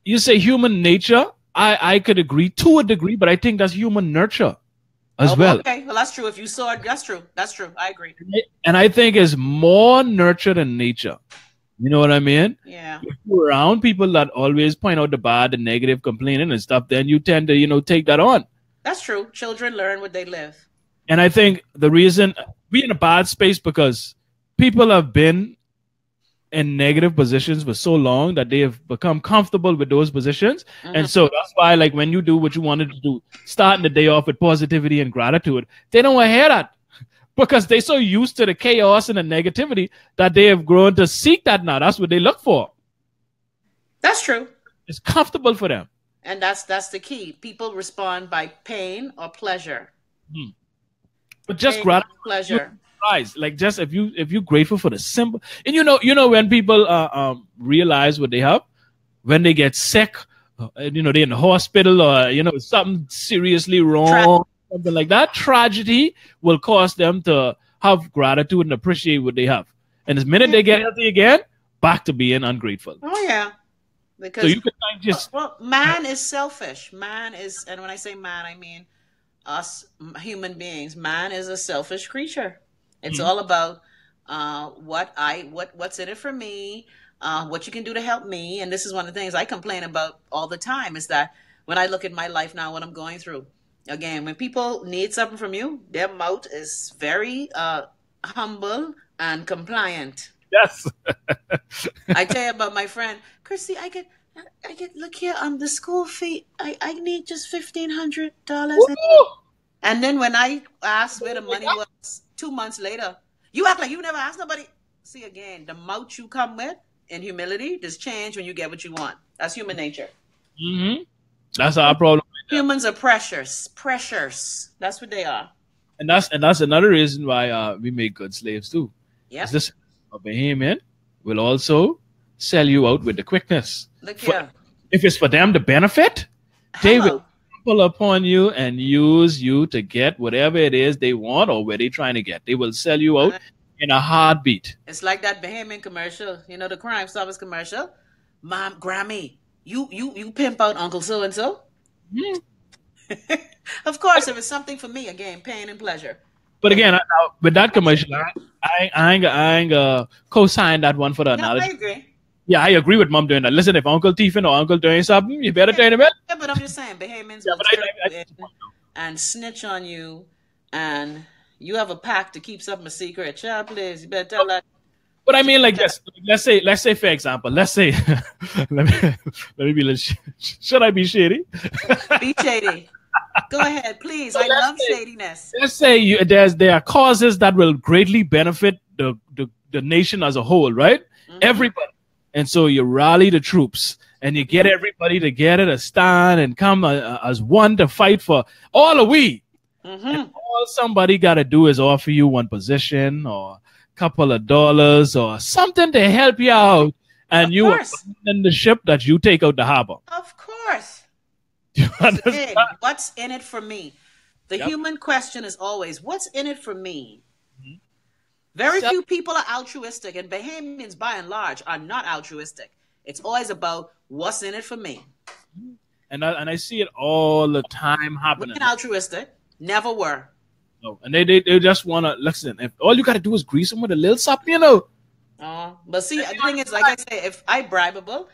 You say human nature. I could agree to a degree, but I think that's human nurture as well. Okay, well, that's true. If you saw it, that's true. That's true. I agree. And I think it's more nurture than nature. You know what I mean? Yeah. If you're around people that always point out the bad, the negative, complaining and stuff, then you tend to, take that on. That's true. Children learn what they live. And I think the reason we're in a bad space because people have been in negative positions for so long that they have become comfortable with those positions. Mm-hmm. And so that's why, like, when you do what you wanted to do, starting the day off with positivity and gratitude, they don't want to hear that because they're so used to the chaos and the negativity that they have grown to seek that now. That's what they look for. That's true. It's comfortable for them. And that's the key. People respond by pain or pleasure. Hmm. But just gratitude, pleasure. Like, just if you're grateful for the simple, and you know when people realize what they have, when they get sick, they're in the hospital or something seriously wrong, something like that. Tragedy will cause them to have gratitude and appreciate what they have. And the minute they get healthy again, back to being ungrateful. Oh yeah, because so you can just man is selfish. Man is, and when I say man, I mean us human beings. Man is a selfish creature. It's all about what's in it for me, what you can do to help me. And this is one of the things I complain about all the time is that when I look at my life now, what I'm going through, again, when people need something from you, their mouth is very humble and compliant. Yes. I tell you about my friend, Christy, I get look here, the school fee, I need just $1,500. And then when I asked where the money was 2 months later, you act like you never asked nobody. See, again, the mouth you come with in humility does change when you get what you want. That's human nature. Mm-hmm. That's our problem. Humans are pressures. That's what they are. And that's another reason why we make good slaves too. Yeah. This a Bahamian will also sell you out with the quickness. Look here. If it's for them to benefit, they will pull upon you and use you to get whatever it is they want or where they're trying to get. They will sell you out in a heartbeat. It's like that Bahamian commercial, the Crime Stoppers commercial. Mom, Grammy, you pimp out Uncle so and so. Of course, if it's something for me, again, pain and pleasure. But again, with that commercial, I ain't co-sign that one for the No, analogy. I agree. Yeah, I agree with Mom doing that. Listen, if Uncle Tiffin or Uncle doing something, you better turn him in. Yeah, but I'm just saying, Bahamians Yeah, will but turn you in and snitch on you, and you have a pact to keep something a secret. Child, please, you better tell that. But I mean, like this. Let's say, for example, let me be. Should I be shady? Be shady. Go ahead, please. I love shadiness. Let's say there are causes that will greatly benefit the nation as a whole, right? Mm-hmm. Everybody. And so you rally the troops and you get everybody together to stand and come as one to fight for all of we. Mm-hmm. And all somebody got to do is offer you one position or a couple of dollars or something to help you out. And you are in the ship that you take out the harbor. Of course. You understand? What's in it for me? The human question is always, what's in it for me? Mm-hmm. Very few people are altruistic, and Bahamians, by and large, are not altruistic. It's always about what's in it for me. And I see it all the time happening. We're altruistic. Never were. No, and they just want to listen. If all you got to do is grease them with a little something, you know. But see, the thing is, like I say, if I bribeable,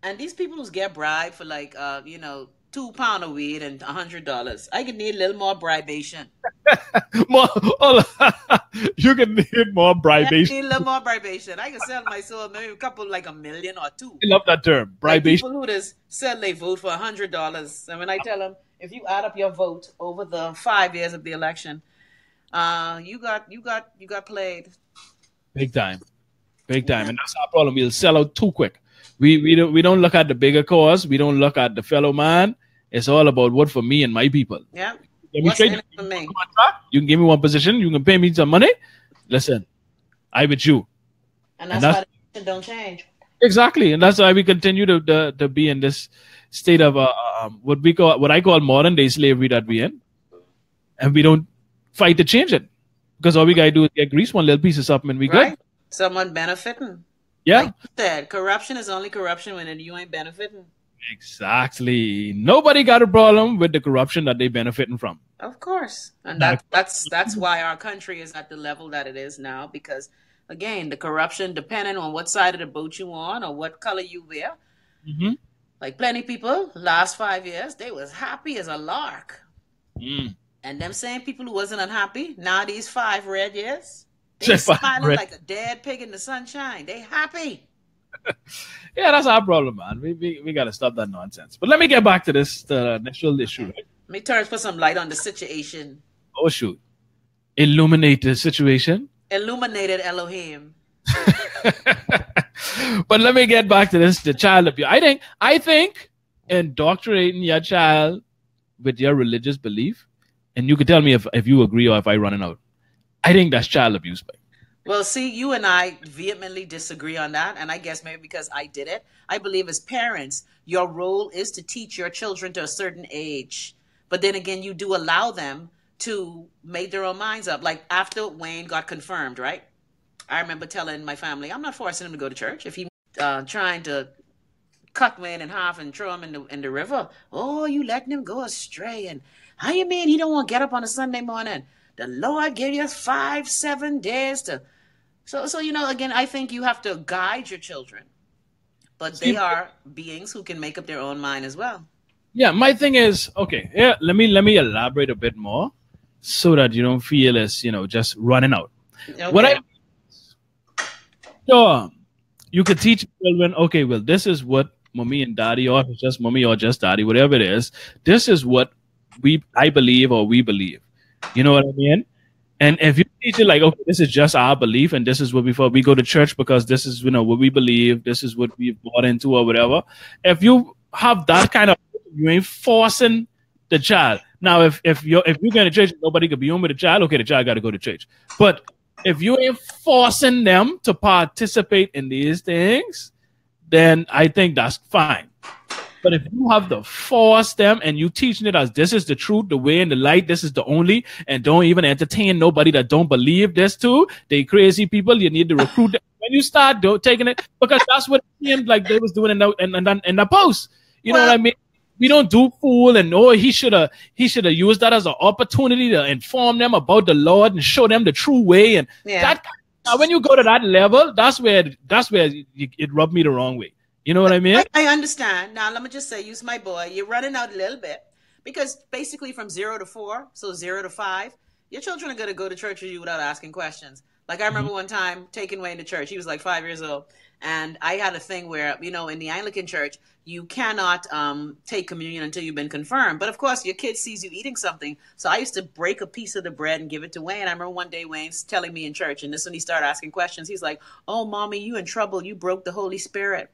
and these people who get bribed for like, £2 of weed and $100, I could need a little more bribation. You can need more bribation. I need a little more bribation. I can sell my soul maybe a couple, like $1 million or $2 million. I love that term, bribation. Like people who just sell their vote for $100, and when I tell them, if you add up your vote over the 5 years of the election, you got played. Big time, and that's our problem. We'll sell out too quick. We don't look at the bigger cause. We don't look at the fellow man. It's all about what for me and my people. Yeah. What's in it for me? You can give me one position. You can pay me some money. Listen, I with you. And that's why the don't change. Exactly, and that's why we continue to be in this state of what I call modern day slavery that we in, and we don't fight to change it because all we gotta do is get grease one little piece of something and we good. Someone benefiting. Yeah. Like you said, corruption is only corruption when you ain't benefiting. Exactly. Nobody got a problem with the corruption that they benefiting from. Of course. And that's why our country is at the level that it is now, because again, the corruption, depending on what side of the boat you on or what color you wear. Mm-hmm. Like plenty people, last 5 years, they was happy as a lark. Mm. And them same people who wasn't unhappy, now these 5 red years, they smiling like a dead pig in the sunshine. They happy. Yeah, that's our problem, man. We got to stop that nonsense. But let me get back to this initial issue. Right? Let me put some light on the situation. Oh, shoot. Illuminate the situation. Illuminated Elohim. But let me get back to this, the child abuse. I think indoctrinating your child with your religious belief, and you can tell me if you agree or if I running out. I think that's child abuse, babe. Well, see, you and I vehemently disagree on that. And I guess maybe because I did it. I believe as parents, your role is to teach your children to a certain age. But then again, you do allow them to make their own minds up. Like after Wayne got confirmed, right? I remember telling my family, I'm not forcing him to go to church. If he trying to cut Wayne in half and throw him in the river, oh, you letting him go astray. And how you mean he don't want to get up on a Sunday morning? The Lord gave you 5-7 days to... So again, I think you have to guide your children. But they are beings who can make up their own mind as well. Yeah, my thing is, okay, yeah, let me elaborate a bit more so that you don't feel as, just running out. Okay. Sure, you could teach children, okay, well, this is what mommy and daddy, or just mommy or just daddy, whatever it is, this is what I believe or we believe. You know what I mean? And if you teach it like, okay, this is just our belief, and this is what we go to church because this is, what we believe, this is what we've bought into or whatever. If you have that kind of, you ain't forcing the child. Now, if you're going to church, nobody could be home with the child. Okay, the child got to go to church. But if you ain't forcing them to participate in these things, then I think that's fine. But if you have to force them and you teaching it as this is the truth, the way and the light, this is the only, and don't even entertain nobody that don't believe this too, they crazy people, you need to recruit them. When you start taking it, because that's what it seemed like they was doing in the post. You know what I mean? We don't do fool and he should have used that as an opportunity to inform them about the Lord and show them the true way and that kind of Now, when you go to that level, that's where it rubbed me the wrong way. You know what I mean? I understand. Now, let me just say, use my boy. You're running out a little bit because basically from 0 to 4, so 0 to 5, your children are going to go to church with you without asking questions. Like I remember one time taking Wayne to church. He was like 5 years old. And I had a thing where, you know, in the Anglican church, you cannot take communion until you've been confirmed. But of course, your kid sees you eating something. So I used to break a piece of the bread and give it to Wayne. I remember one day Wayne's telling me in church, and this when he started asking questions. He's like, "Oh, mommy, you in trouble. You broke the Holy Spirit."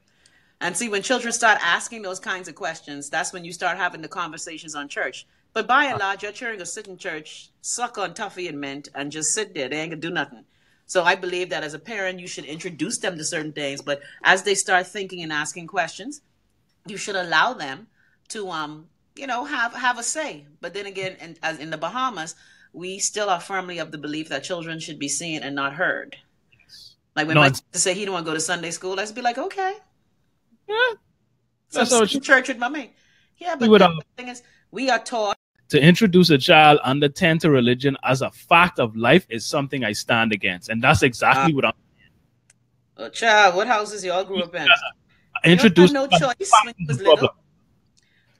And see, when children start asking those kinds of questions, that's when you start having the conversations on church. But by and large, your children will sit in church, suck on toffee and mint, and just sit there. They ain't gonna do nothing. So I believe that as a parent, you should introduce them to certain things. But as they start thinking and asking questions, you should allow them to, you know, have a say. But then again, as in the Bahamas, we still are firmly of the belief that children should be seen and not heard. Like when my sister say he don't want to go to Sunday school, I just be like, okay. Yeah. That's so church with mommy. Yeah, but the thing is, we are taught. To introduce a child under 10 to religion as a fact of life is something I stand against. And that's exactly what I'm saying. Oh, child, what houses y'all grew up in? Introduce no choice when you was little.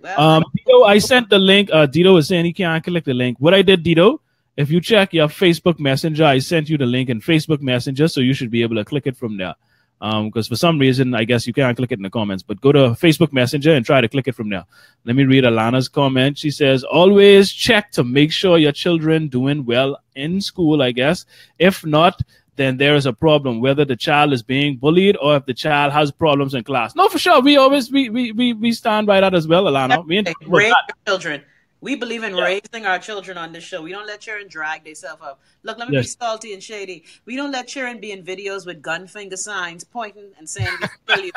Well, Dito, I sent the link. Dito is saying he can't click the link. What I did, Dito, if you check your Facebook Messenger, I sent you the link in Facebook Messenger, so you should be able to click it from there. Because for some reason, I guess you can't click it in the comments, but go to Facebook Messenger and try to click it from there. Let me read Alana's comment. She says, always check to make sure your children doing well in school, I guess. If not, then there is a problem, whether the child is being bullied or if the child has problems in class. No, for sure. We always, we stand by that as well, Alana. Raise your children. We believe in raising our children on this show. We don't let children drag themselves up. Look, let me be salty and shady. We don't let children be in videos with gun finger signs pointing and saying, kill you.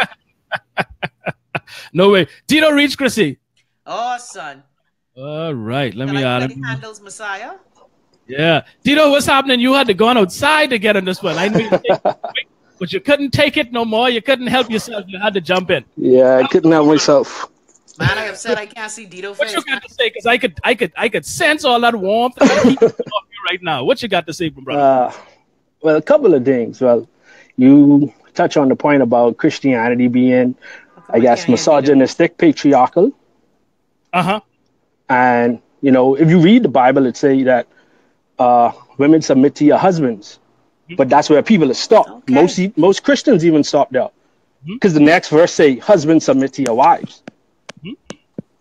No way. Tito reach Chrissy. Oh, son. All right. Let me add him. Handles Messiah. Yeah. Tito, what's happening? You had to go outside to get on this one. I know but you couldn't take it no more. You couldn't help yourself. You had to jump in. Yeah, I couldn't help myself. Man, I have said I can't see Dito face. What you got to say? Because I could sense all that warmth and heat off you right now. What you got to say, brother? Well, a couple of things. Well, you touch on the point about Christianity being, I guess, misogynistic, patriarchal. And you know, if you read the Bible, it say that women submit to your husbands, but that's where people have stopped. Okay. Most Christians even stopped there, because the next verse say, "Husbands submit to your wives."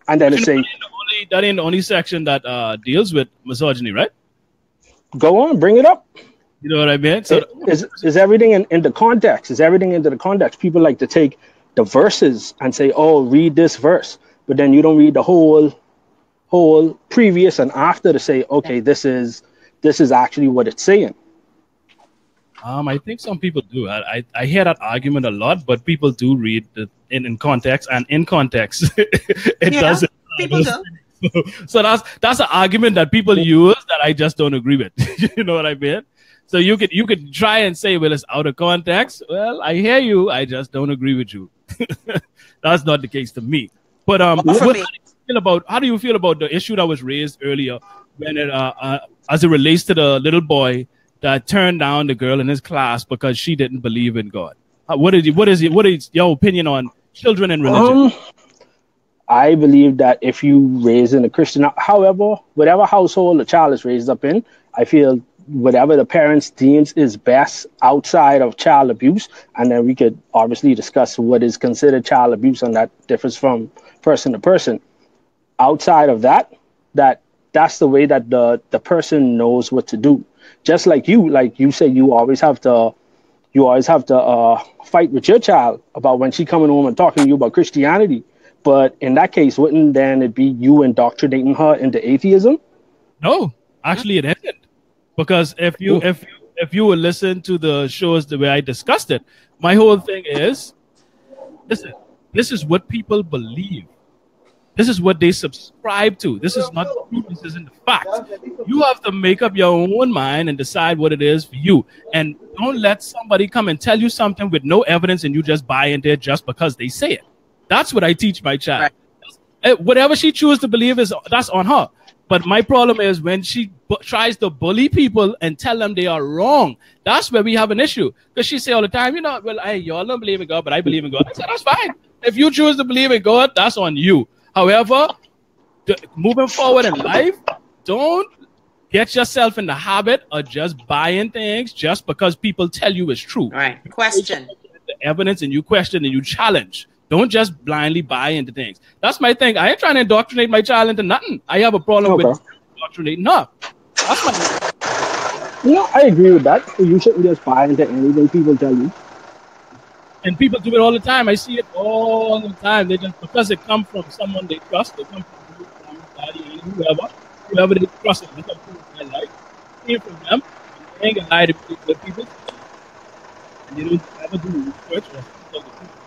And then it say that ain't the only section that deals with misogyny, right? Go on, bring it up. You know what I mean? So is everything in the context? Is everything into the context? People like to take the verses and say, "Oh, read this verse," but then you don't read the whole previous and after to say, "Okay, this is actually what it's saying." I think some people do. I hear that argument a lot, but people do read in context, and in context, it doesn't. People do. So that's an argument that people use that I just don't agree with. You know what I mean? So you could try and say, well, it's out of context. Well, I hear you. I just don't agree with you. That's not the case to me. But how do you feel about the issue that was raised earlier when it as it relates to the little boy that turned down the girl in his class because she didn't believe in God? What is your opinion on children and religion? I believe that if you raise in a Christian, however, whatever household a child is raised up in, I feel whatever the parents deems is best outside of child abuse, and then we could obviously discuss what is considered child abuse, and that differs from person to person. Outside of that's the way that the person knows what to do. Just like you say, you always have to fight with your child about when she coming home and talking to you about Christianity. But in that case, wouldn't then it be you indoctrinating her into atheism? No, actually it isn't. Because if you would listen to the shows the way I discussed it, my whole thing is, listen, this is what people believe. This is what they subscribe to. This is not the truth. This isn't the fact. You have to make up your own mind and decide what it is for you. And don't let somebody come and tell you something with no evidence and you just buy into it just because they say it. That's what I teach my child. Right. Whatever she chooses to believe that's on her. But my problem is when she tries to bully people and tell them they are wrong. That's where we have an issue. Because she say all the time, well, y'all don't believe in God, but I believe in God. I said, that's fine. If you choose to believe in God, that's on you. However, moving forward in life, don't get yourself in the habit of just buying things just because people tell you it's true. Right. Question. The evidence, and you question and you challenge. Don't just blindly buy into things. That's my thing. I ain't trying to indoctrinate my child into nothing. I have a problem with indoctrinating her. That's my thing. I agree with that. You shouldn't just buy into anything people tell you. And people do it all the time. I see it all the time. They just, because it comes from someone they trust, they come from you, from daddy, whoever they trust, they come from my life. It came from them. They ain't gonna lie to people. And they don't ever do research or tell the people.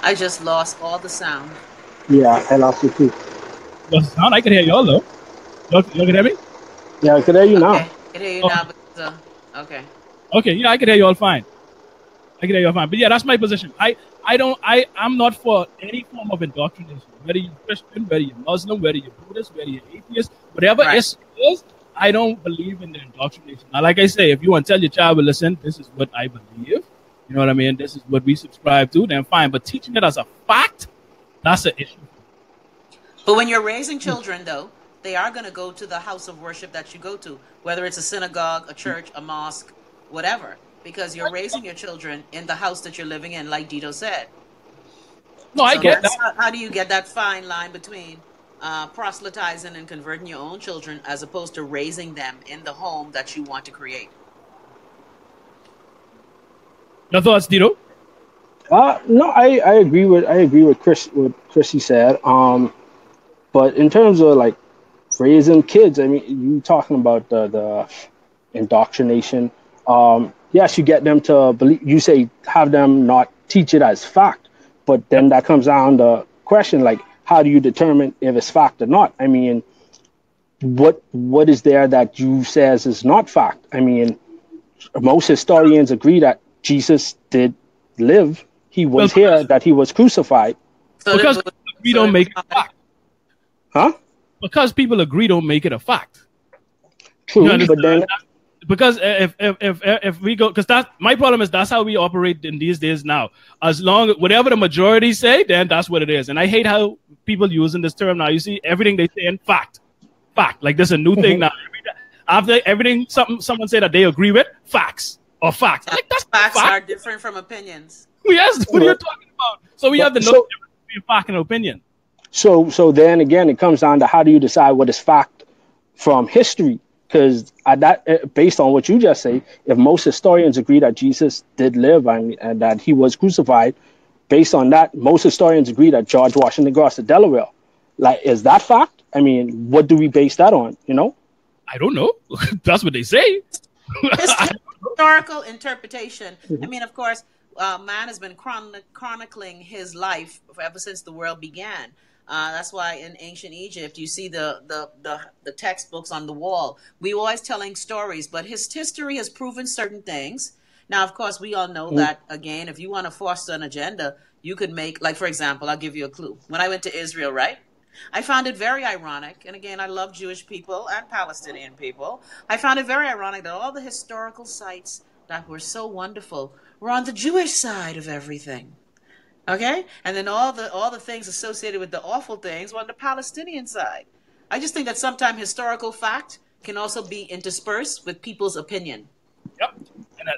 I just lost all the sound. Yeah, I lost it too. Lost the sound? I can hear y'all though. Y'all can hear me? Yeah, I can hear you now. I can hear you now, but okay. Okay, yeah, I can hear y'all fine. But yeah, that's my position. I'm not for any form of indoctrination. Whether you're Christian, whether you're Muslim, whether you're Buddhist, whether you're atheist, whatever it is, I don't believe in the indoctrination. Now, like I say, if you want to tell your child, well, listen, this is what I believe, you know what I mean? This is what we subscribe to, then fine. But teaching it as a fact, that's an issue. But when you're raising children, though, they are going to go to the house of worship that you go to, whether it's a synagogue, a church, a mosque, whatever, because you're raising your children in the house that you're living in, like Dito said. No, I get that. How do you get that fine line between proselytizing and converting your own children as opposed to raising them in the home that you want to create? Your thoughts, Dito? No, I agree with Chris, what Chrissy said. But in terms of like raising kids, I mean, you talking about the indoctrination. Yes, you get them to believe. You say have them not teach it as fact, but then that comes down to question like, how do you determine if it's fact or not? I mean, what is there that you says is not fact? I mean, most historians agree that Jesus did live. He was here, that he was crucified. So because we don't make it a fact. Huh? Because people agree don't make it a fact. True, but then because if we go, because that's my problem is that's how we operate in these days now. As long whatever the majority say, then that's what it is. And I hate how people using this term now. You see everything they say in fact. Like there's a new thing now. After everything, someone say that they agree with facts or facts. Like that's facts are different from opinions. Yes, what are you talking about? So we have the no difference between fact and opinion. So then again, it comes down to how do you decide what is fact from history? Because based on what you just say, if most historians agree that Jesus did live and that he was crucified, based on that, most historians agree that George Washington crossed the Delaware. Like, is that fact? I mean, what do we base that on? You know? I don't know. That's what they say. Historical interpretation. I mean, of course, man has been chronicling his life ever since the world began. That's why in ancient Egypt, you see the textbooks on the wall. We were always telling stories, but his history has proven certain things. Now, of course, we all know that, again, if you want to foster an agenda, you could make, like, for example, I'll give you a clue. When I went to Israel, right? I found it very ironic, and again, I love Jewish people and Palestinian people. I found it very ironic that all the historical sites that were so wonderful were on the Jewish side of everything. Okay? And then all the things associated with the awful things were on the Palestinian side. I just think that sometimes historical fact can also be interspersed with people's opinion. Yep.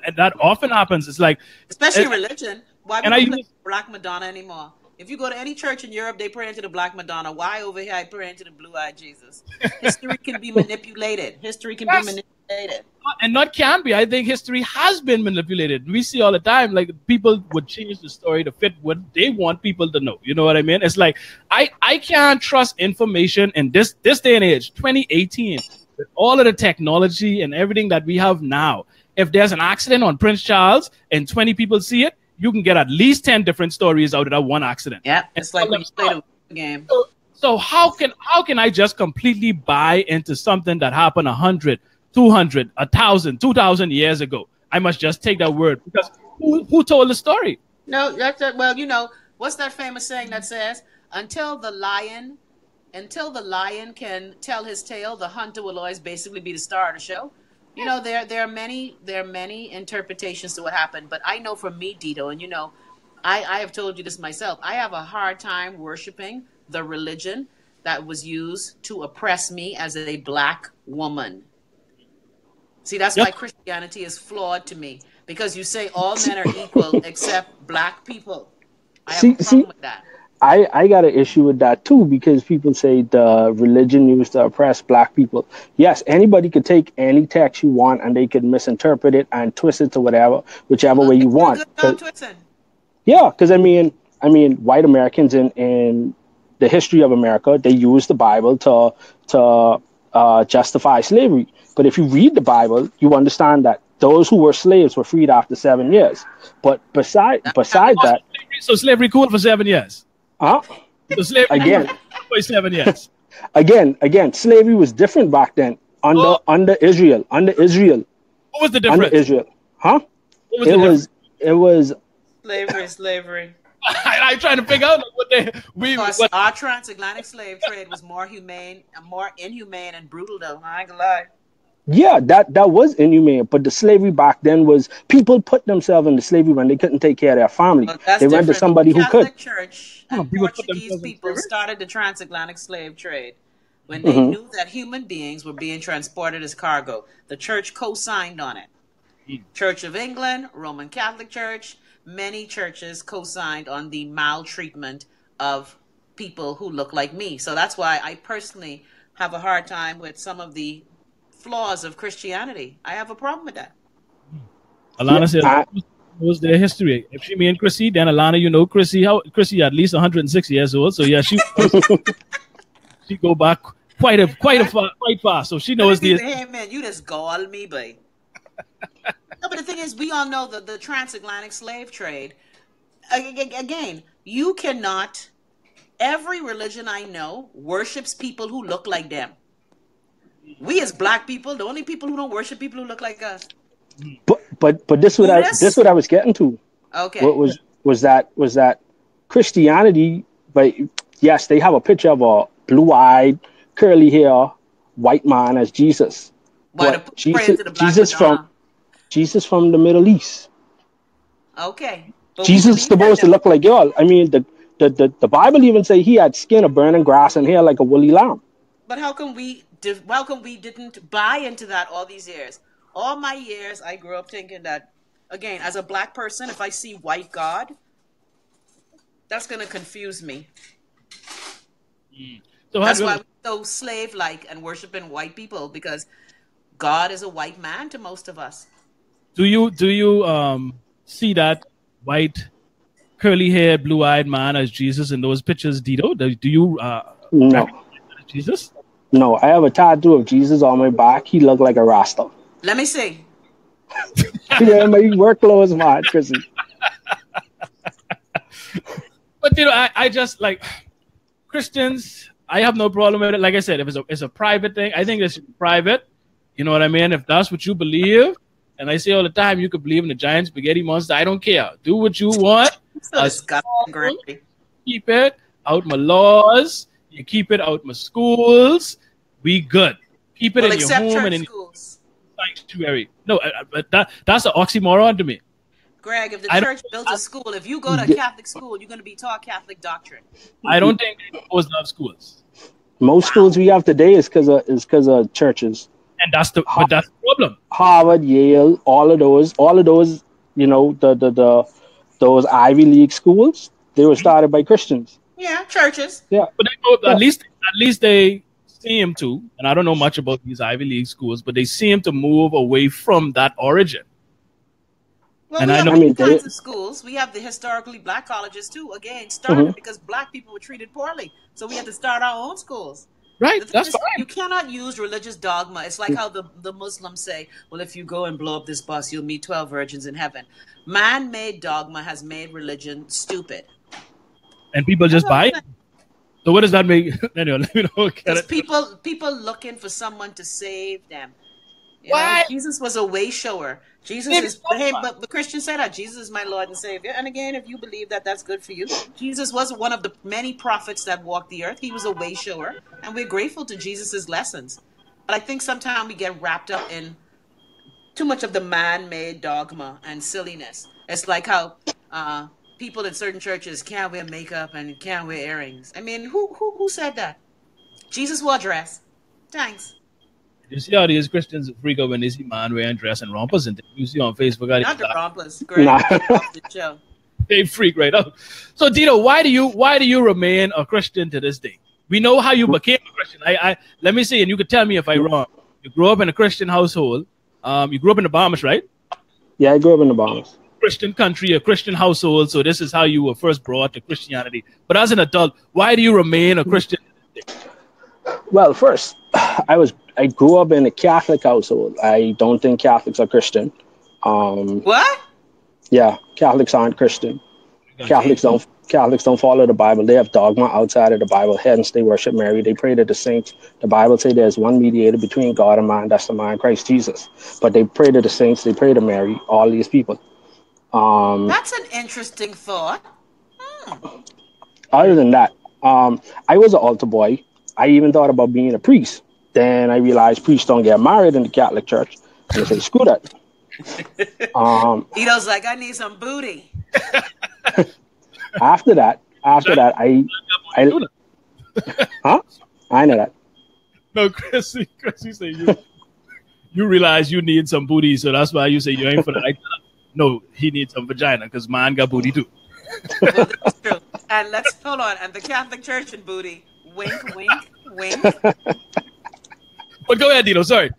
And that often happens. It's like... Especially religion. Why we don't play Black Madonna anymore? If you go to any church in Europe, they pray into the Black Madonna. Why over here I pray into the blue-eyed Jesus? History can be manipulated. History can be manipulated. And not can be. I think history has been manipulated. We see all the time, like, people would change the story to fit what they want people to know. You know what I mean? It's like, I can't trust information in this day and age, 2018, with all of the technology and everything that we have now. If there's an accident on Prince Charles and 20 people see it, you can get at least 10 different stories out of that one accident. Yeah, it's like when you play the game. So how can I just completely buy into something that happened 100, 200, 1,000, 2,000 years ago? I must just take that word because who told the story? No, that's well, you know, What's that famous saying that says, until the lion can tell his tale, the hunter will always basically be the star of the show. You know, there are many interpretations to what happened, but I know for me, Dito, and you know, I have told you this myself, I have a hard time worshiping the religion that was used to oppress me as a black woman. See, that's why Christianity is flawed to me, because you say all men are equal except black people. I have a problem with that. I got an issue with that too, because people say the religion used to oppress black people. Yes, anybody could take any text you want and they could misinterpret it and twist it to whichever way you want. Yeah, because I mean, white Americans in the history of America, they used the Bible to justify slavery. But if you read the Bible, you understand that those who were slaves were freed after 7 years. But beside that, so slavery cool for 7 years. Huh? So slavery again for 7 years. Again, slavery was different back then under Israel. What was the difference? Under Israel, huh? What was the difference? It was slavery. I'm trying to figure out what our transatlantic slave trade was more inhumane and brutal, though. I ain't gonna lie. Yeah, that was inhumane. But the slavery back then was people put themselves into slavery when they couldn't take care of their family. They went to somebody who could. Catholic Church and Portuguese people started the transatlantic slave trade when they knew that human beings were being transported as cargo. The church co-signed on it. Church of England, Roman Catholic Church, many churches co-signed on the maltreatment of people who look like me. So that's why I personally have a hard time with some of the flaws of Christianity. I have a problem with that. Alana said, was their history. If she mean Chrissy, then Alana, you know Chrissy at least 106 years old. So yeah, she go back quite far. So she knows the. Hey man, you just gall me, boy. No, but the thing is, we all know that the transatlantic slave trade. Again, you cannot. Every religion I know worships people who look like them. We as black people, the only people who don't worship people who look like us. But this what I was getting to. Okay. What was that Christianity? But yes, they have a picture of a blue-eyed, curly hair white man as Jesus. But Jesus from the Middle East. Okay. Jesus is supposed to look like y'all. I mean, the Bible even say he had skin of burning grass and hair like a woolly lamb. But how come we didn't buy into that all these years? All my years, I grew up thinking that, again, as a black person, if I see white God, that's going to confuse me. So that's why we're so slave-like and worshiping white people, because God is a white man to most of us. Do you see that white, curly-haired, blue-eyed man as Jesus in those pictures, Dito? Do you no Jesus? No, I have a tattoo of Jesus on my back. He looked like a Rasta. Let me see. Yeah, my work clothes, man, Chrissy. But you know, I just like Christians. I have no problem with it. Like I said, if it's a private thing, I think it's private. You know what I mean? If that's what you believe, and I say all the time, you could believe in the giant spaghetti monster. I don't care. Do what you want. Keep it out my laws. You keep it out my schools. We good. Keep it in your home and in schools. Sanctuary. No, that's an oxymoron to me. Greg, if the church built a school, if you go to a Catholic school, you're going to be taught Catholic doctrine. I don't think they're supposed to have schools. Most schools we have today is because of churches. And that's the problem. Harvard, Yale, all of those, you know, those Ivy League schools, they were started by Christians. Yeah, churches. Yeah, but at least they seem to, and I don't know much about these Ivy League schools, but they seem to move away from that origin. Well, and we have many kinds of schools. We have the historically black colleges too. Again, started because black people were treated poorly, so we had to start our own schools. Right, that's fine. You cannot use religious dogma. It's like how the Muslims say, well, if you go and blow up this bus, you'll meet 12 virgins in heaven. Man-made dogma has made religion stupid. And people just buy it? So what does that make? Anyway, let me know. People looking for someone to save them. You know, Why? Jesus was a way shower. Jesus is, hey, but the Christian said that Jesus is my Lord and Savior. And again, if you believe that that's good for you, Jesus was one of the many prophets that walked the earth. He was a way shower, and we're grateful to Jesus's lessons. But I think sometimes we get wrapped up in too much of the man-made dogma and silliness. It's like how people in certain churches can't wear makeup and can't wear earrings. I mean, who said that? Jesus wore a dress. Thanks. You see how these Christians freak out when they see man wearing dress and rompers, and you see on Facebook how Not the rompers. Greg, Nah. get off the show. they freak right out. So Tito, why do you remain a Christian to this day? We know how you became a Christian. I let me see, and you could tell me if I'm wrong. You grew up in a Christian household. You grew up in the Bahamas, right? Yeah, I grew up in the Bahamas. Christian country, a Christian household. So this is how you were first brought to Christianity. But as an adult, why do you remain a Christian? Well, first, I grew up in a Catholic household. I don't think Catholics are Christian. What? Yeah, Catholics aren't Christian. Catholics don't follow the Bible. They have dogma outside of the Bible. Hence, they worship Mary. They pray to the saints. The Bible says there's one mediator between God and man. That's the man, Christ Jesus. But they pray to the saints. They pray to Mary. All these people. That's an interesting thought. Other than that, I was an altar boy. I even thought about being a priest. Then I realized priests don't get married in the Catholic Church. And I said, screw that. Tito's like, I need some booty. After that, I huh? I know that. No, Chrissy say you realize you need some booty, so that's why you say you ain't for the right time. No, he needs some vagina because man got booty too. Well, that's true. And let's hold on. And the Catholic Church and booty. Wink, wink, wink. But go ahead, Dino. Sorry.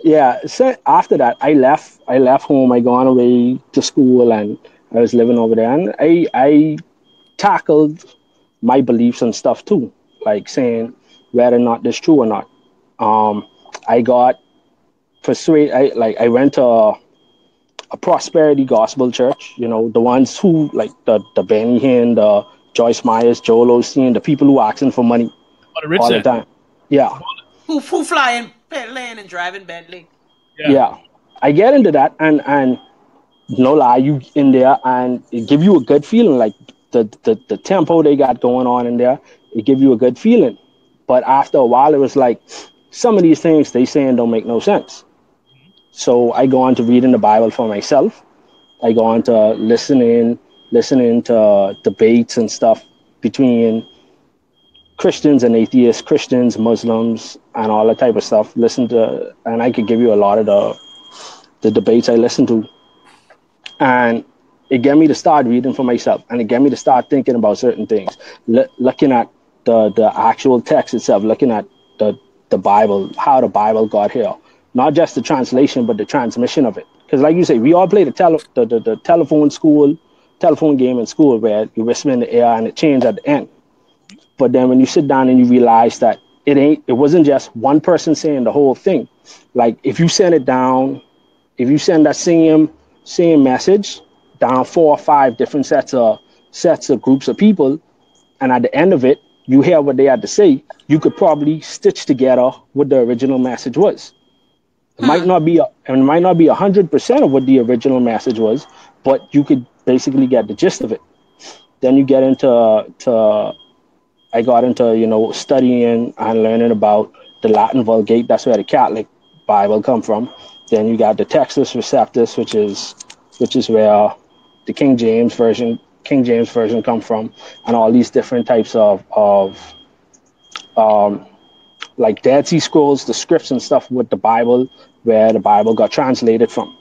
Yeah. So after that, I left home. I gone away to school, and I was living over there. And I tackled my beliefs and stuff too, like saying whether or not this true or not. I got persuaded. I went to a prosperity gospel church. You know, the ones who like the Benny Hinn, the Joyce Myers, Joel Osteen, the people who asking for money all the time. Yeah. Who flying, laying, and driving Bentley? Yeah. I get into that, and no lie, you in there, and it give you a good feeling. Like the tempo they got going on in there, it give you a good feeling. But after a while, it was like some of these things they saying don't make no sense. So I go on to reading the Bible for myself. I go on to listening to debates and stuff between Christians and atheists, Christians, Muslims, and all that type of stuff. And I could give you a lot of the debates I listen to. And it get me to start reading for myself, and it get me to start thinking about certain things, looking at the actual text itself, looking at the Bible, how the Bible got here, not just the translation, but the transmission of it. Because like you say, we all play the telephone game in school where you whisper in the air and it changes at the end. But then when you sit down and you realize that it wasn't just one person saying the whole thing. Like if you send that same message down 4 or 5 different sets of groups of people, and at the end of it, you hear what they had to say, you could probably stitch together what the original message was. It might not be 100% of what the original message was, but you could basically get the gist of it. Then you get I got into, studying and learning about the Latin Vulgate. That's where the Catholic Bible come from. Then you got the Textus Receptus, which is where the King James version come from, and all these different types of like Dead Sea Scrolls, the scripts and stuff with the Bible, where the Bible got translated from.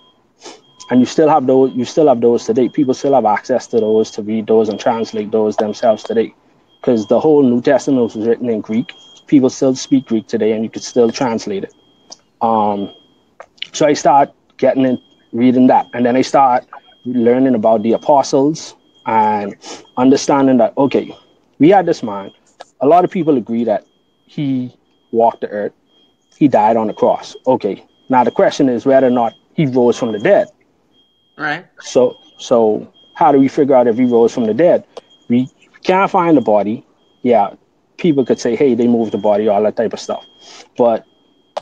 And you still have those today. People still have access to those, to read those and translate those themselves today. Because the whole New Testament was written in Greek. People still speak Greek today, and you could still translate it. So I start reading that. And then I start learning about the apostles and understanding that, okay, we had this man. A lot of people agree that he walked the earth. He died on the cross. Okay. Now the question is whether or not he rose from the dead. Right. So how do we figure out if he rose from the dead? We can't find the body. Yeah, people could say, hey, they moved the body, all that type of stuff. But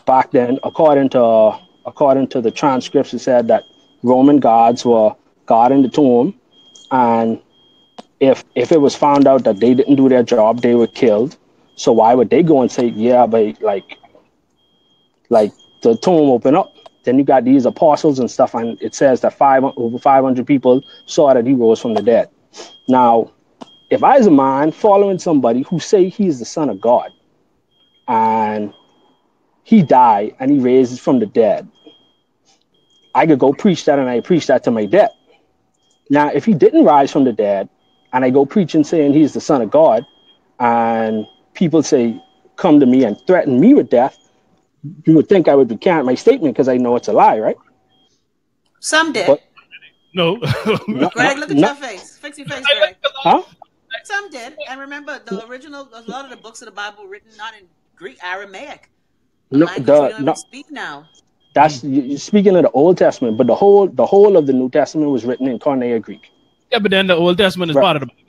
back then, according to according to the transcripts, it said that Roman guards were guarding the tomb, and if it was found out that they didn't do their job, they were killed. So why would they go and say, yeah, but like the tomb opened up? Then you got these apostles and stuff, and it says that over 500 people saw that he rose from the dead. Now, if I was a man following somebody who say he's the son of God, and he died and he raises from the dead, I could go preach that, and I preach that to my death. Now, if he didn't rise from the dead, and I go preaching saying he's the son of God, and people say, come to me and threaten me with death, you would think I would recant my statement because I know it's a lie, right? Some did. But, No. Greg, look at your face. Fix your face, Greg. Huh? Some did. And remember, the original, a lot of the books of the Bible were written not in Greek, Aramaic. No, Language we don't even speak now. That's you're speaking of the Old Testament, but the whole of the New Testament was written in Koine Greek. Yeah, but then the Old Testament is part of the Bible.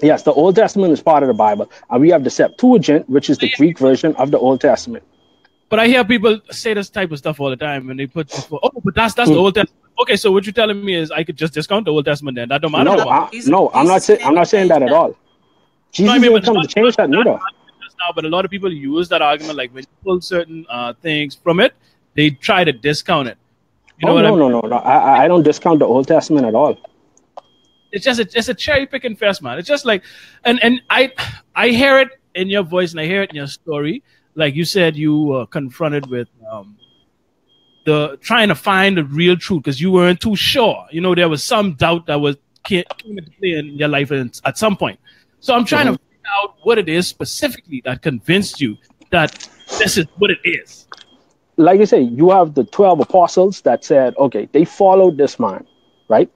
Yes, the Old Testament is part of the Bible, and we have the Septuagint, which is the Greek version of the Old Testament. But I hear people say this type of stuff all the time when they put, but that's the Old Testament. Okay, so what you're telling me is I could just discount the Old Testament then? That don't matter. I'm not saying that at all. Jesus didn't come to change that neither. But a lot of people use that argument, like when you pull certain things from it, they try to discount it. You know No. I don't discount the Old Testament at all. It's just it's a cherry picking fest, man. It's just like, and I hear it in your voice and I hear it in your story. Like you said, you were confronted with the trying to find the real truth because you weren't too sure. You know, there was some doubt that came into play in your life at some point. So I'm trying to figure out what it is specifically that convinced you that this is what it is. Like I say, you have the 12 apostles that said, okay, they followed this man, right?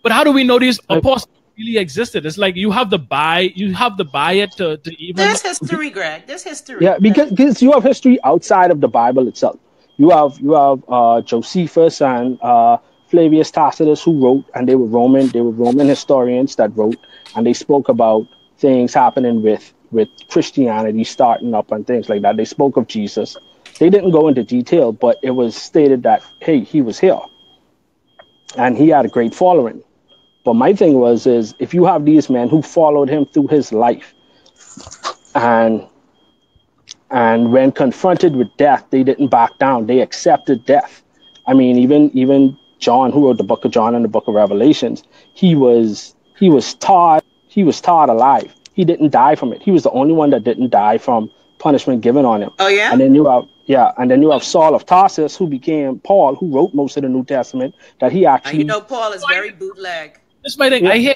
But how do we know these apostles really existed? It's like you have to buy it to even. There's history, Greg. There's history. Yeah, because you have history outside of the Bible itself. You have Josephus and Flavius Tacitus who wrote, and they were Roman historians that wrote, and they spoke about things happening with Christianity starting up and things like that. They spoke of Jesus. They didn't go into detail, but it was stated that, hey, he was here and he had a great following. But my thing is if you have these men who followed him through his life and when confronted with death, they didn't back down. They accepted death. I mean, even John, who wrote the book of John and the book of Revelations, he was taught alive. He didn't die from it. He was the only one that didn't die from punishment given on him. Oh yeah. And then you have Saul of Tarsus, who became Paul, who wrote most of the New Testament. That he actually. Paul is very bootleg. That's my thing. Yeah.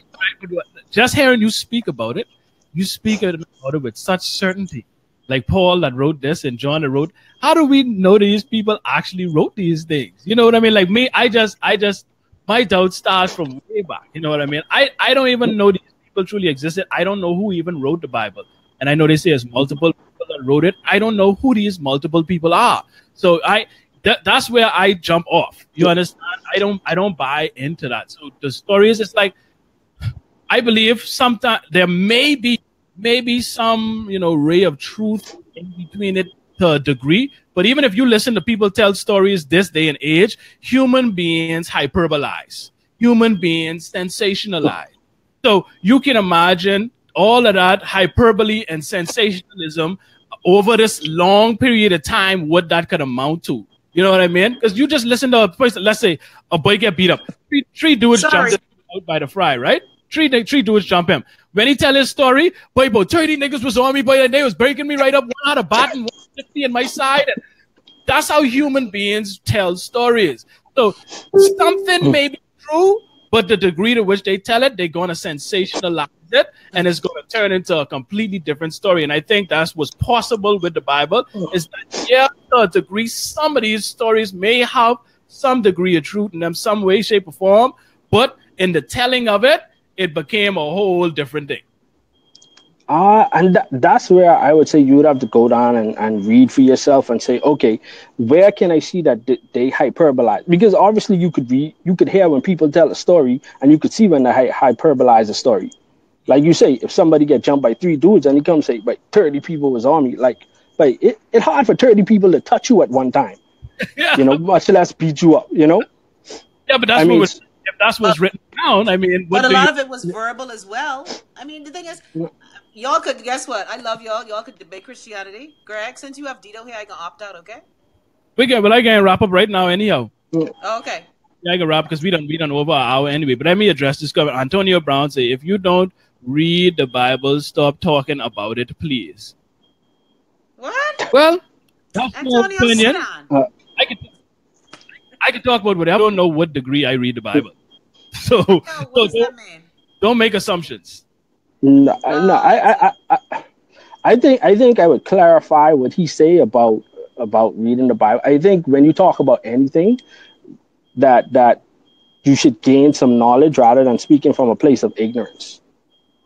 Just hearing you speak about it. You speak about it with such certainty. Like Paul that wrote this and John that wrote. How do we know these people actually wrote these things? You know what I mean? Like me, I just my doubt starts from way back. You know what I mean? I don't even know these people truly existed. I don't know who even wrote the Bible. And I know they say there's multiple people that wrote it. I don't know who these multiple people are. So that's where I jump off. You understand? I don't buy into that. So the story is, it's like, I believe sometimes there may be some, ray of truth in between it to a degree. But even if you listen to people tell stories this day and age, human beings hyperbolize. Human beings sensationalize. So you can imagine all of that hyperbole and sensationalism over this long period of time, what that could amount to. You know what I mean? Because you just listen to a person, let's say a boy get beat up. Three dudes jump out by the fry, right? Three dudes jump him. When he tell his story, boy, about 30 niggas was on me, boy, and they was breaking me right up. One had a bat and 150 in my side. And that's how human beings tell stories. So something may be true, but the degree to which they tell it, they're going to sensationalize it, and it's going to turn into a completely different story. And I think that's what's possible with the Bible, is that, yeah, to a degree, some of these stories may have some degree of truth in them, some way, shape, or form, but in the telling of it, it became a whole different thing. And that's where I would say you would have to go down and read for yourself and say, okay, where can I see that they hyperbolize? Because obviously you could hear when people tell a story, and you could see when they hyperbolize a story. Like you say, if somebody get jumped by 3 dudes and he comes say, like 30 people was on me, it's hard for 30 people to touch you at one time. Yeah. You know, much less beat you up. You know. Yeah, but that's I mean, if that's what's written down. I mean, but a lot of it was verbal as well. I mean, the thing is, y'all could guess what? I love y'all. Y'all could debate Christianity. Greg, since you have Dito here, I can opt out. Okay. I can wrap up right now anyhow. Oh, okay. Yeah, I can wrap because we done over an hour anyway. But let me address this comment. Antonio Brown say, if you don't read the Bible, stop talking about it, please. What? Well, that's my Antonio, opinion. I can talk about whatever. I don't know what degree I read the Bible. So, what does that mean? Don't make assumptions. No, I think I would clarify what he say about reading the Bible. I think when you talk about anything, that you should gain some knowledge rather than speaking from a place of ignorance.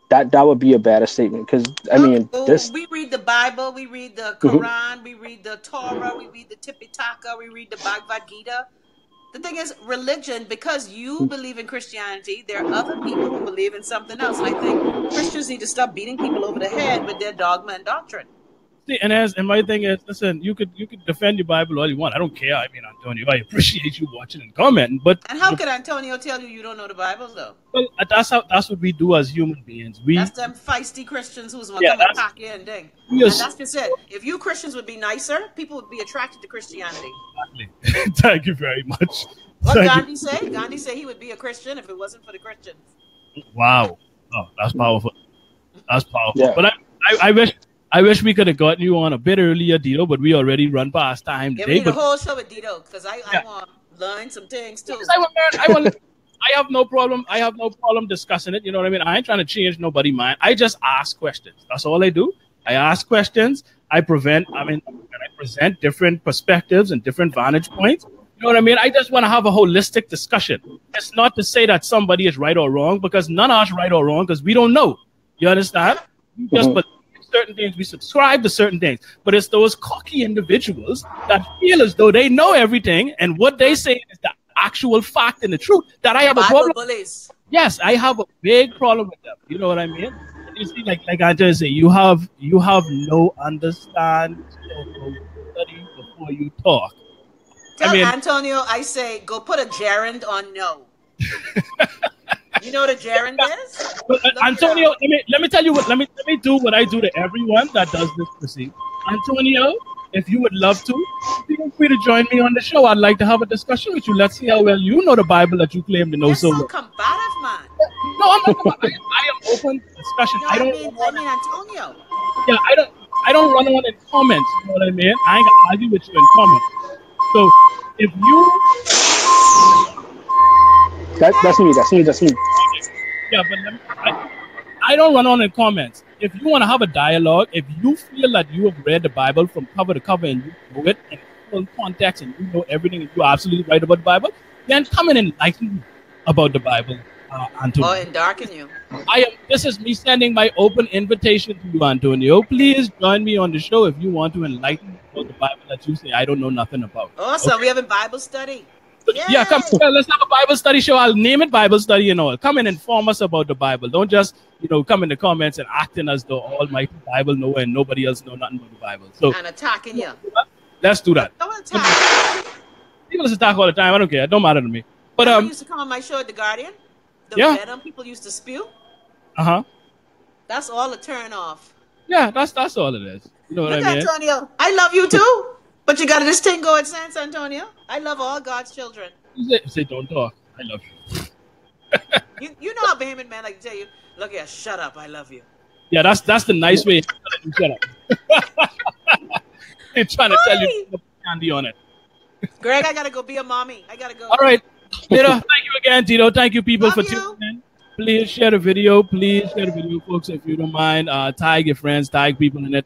That would be a better statement, because I mean, we read the Bible, we read the Quran, we read the Torah, we read the Tipitaka, we read the Bhagavad Gita. The thing is, religion, because you believe in Christianity, there are other people who believe in something else. And I think Christians need to stop beating people over the head with their dogma and doctrine. See, and my thing is, listen, you could defend your Bible all you want. I don't care. I mean, Antonio, I appreciate you watching and commenting, but how could Antonio tell you don't know the Bible, though? Well, that's what we do as human beings. That's them feisty Christians who's gonna come and pack you and ding. And that's just it. If you Christians would be nicer, people would be attracted to Christianity. Exactly. Thank you very much. What Gandhi say? Gandhi say he would be a Christian if it wasn't for the Christians. Wow. Oh, that's powerful. That's powerful. Yeah. But I wish we could have gotten you on a bit earlier, Dito, but we already run past time today. We need a whole show with Dito, because I want to learn some things too. Yes, I have no problem. I have no problem discussing it. You know what I mean? I ain't trying to change nobody's mind. I just ask questions. That's all I do. I ask questions. I present different perspectives and different vantage points. You know what I mean? I just want to have a holistic discussion. It's not to say that somebody is right or wrong, because none of us right or wrong, because we don't know. You understand? We just believe certain things, we subscribe to certain things, but it's those cocky individuals that feel as though they know everything, and what they say is the actual fact and the truth, that I have a problem. Yes, I have a big problem with them. You know what I mean? You see, like I just say, you have no understanding, study before you talk. Tell Antonio, I say, go put a gerund on no. You know what a gerund is? Antonio, let me tell you what. Let me do what I do to everyone that does this proceed. Antonio, if you would love to, feel free to join me on the show. I'd like to have a discussion with you. Let's see how well you know the Bible that you claim to know so well. Combative, man. No, I'm not. I am open to discussion. No, I mean Antonio. Yeah, I don't run on in comments. You know what I mean? I ain't gonna argue with you in comments. So if you. That's me. Yeah, but I don't run on in comments. If you want to have a dialogue, if you feel that you have read the Bible from cover to cover and you know it in full context and you know everything and you're absolutely right about the Bible, then come and enlighten me about the Bible, Antonio. Oh, and darken you. This is me sending my open invitation to you, Antonio. Please join me on the show if you want to enlighten me about the Bible that you say I don't know nothing about. Awesome. Okay? We have a Bible study. Yeah, come. Let's have a Bible study show. I'll name it Bible study and all. Come and inform us about the Bible. Don't just, come in the comments and acting as though almighty Bible know and nobody else know nothing about the Bible. So and attacking you. Let's do that. Don't attack. People just attack all the time. I don't care. It don't matter to me. But used to come on my show at The Guardian. The venom people used to spew. That's all a turn off. Yeah, that's all it is. You know what I mean? Antonio, I love you too. But you got this thing going, San Antonio. I love all God's children. You say don't talk. I love you. you know how vehement man like to tell you, look here, shut up, I love you. Yeah, that's the nice way. Shut up. I'm trying to tell you to put candy on it. Greg, I gotta go be a mommy. I gotta go. All right. Thank you again, Tito. Thank you people for tuning in. Please share the video. Folks, if you don't mind. Tag your friends, tag people in it.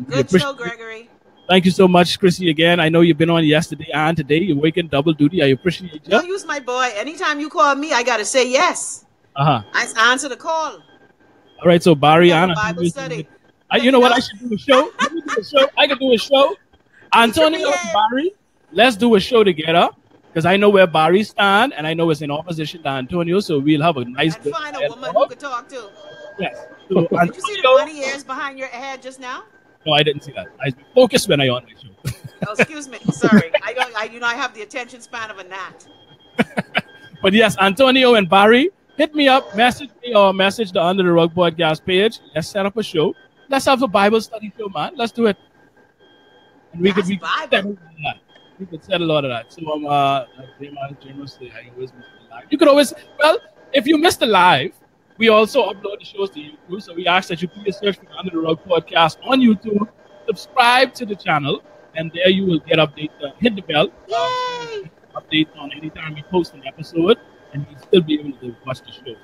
Good show, Gregory. Thank you so much, Chrissy, again. I know you've been on yesterday and today. You're working double duty. I appreciate you. Don't use my boy. Anytime you call me, I got to say yes. I answer the call. All right, so Barry, Anna. Bible study. You know what? I should do a show. I could do a show. Antonio and Barry, let's do a show together. Because I know where Barry stands, and I know it's in opposition to Antonio, so we'll have a nice... And find a woman who could talk to. Yes. So, did you see the bunny ears behind your head just now? No, I didn't see that. I focus when I on my show. Oh, excuse me. Sorry. I don't. I have the attention span of a gnat. But yes, Antonio and Barry, hit me up, message me or message the Under the Rug podcast page. Let's set up a show. Let's have a Bible study show, man. Let's do it. And we could Bible. We could settle all of that. So generously, I always miss the live. You could always, well, if you missed the live, we also upload the shows to YouTube. So we ask that you please search for the Under the Rug podcast on YouTube, subscribe to the channel, and there you will get update. Hit the bell. Yay! Update on anytime we post an episode, and you'll still be able to watch the show. So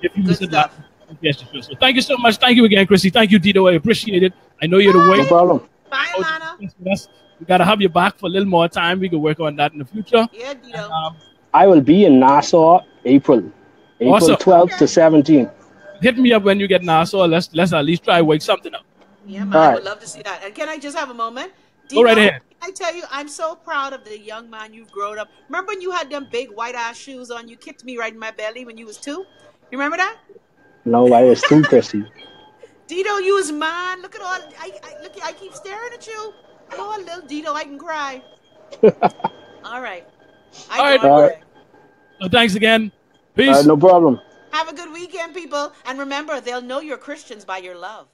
if you miss it, so thank you so much. Thank you again, Chrissy. Thank you, Dito. I appreciate it. I know you're the way. No problem. Bye, Lana. We gotta have you back for a little more time. We can work on that in the future. Yeah, Dito. And, I will be in Nassau April Awesome. 12th to 17th. hit me up when you get Nassau. Let's at least try wake something up. Yeah, man. I would love to see that. And can I just have a moment? Go right ahead. I tell you, I'm so proud of the young man you've grown up. Remember when you had them big white ass shoes on? You kicked me right in my belly when you was 2. You remember that? No, I was too, Christy. Dito, you was mine. Look at all. I keep staring at you. Oh, little Dito, I can cry. All right. All right. So thanks again. Peace. No problem. Have a good weekend, people. And remember, they'll know you're Christians by your love.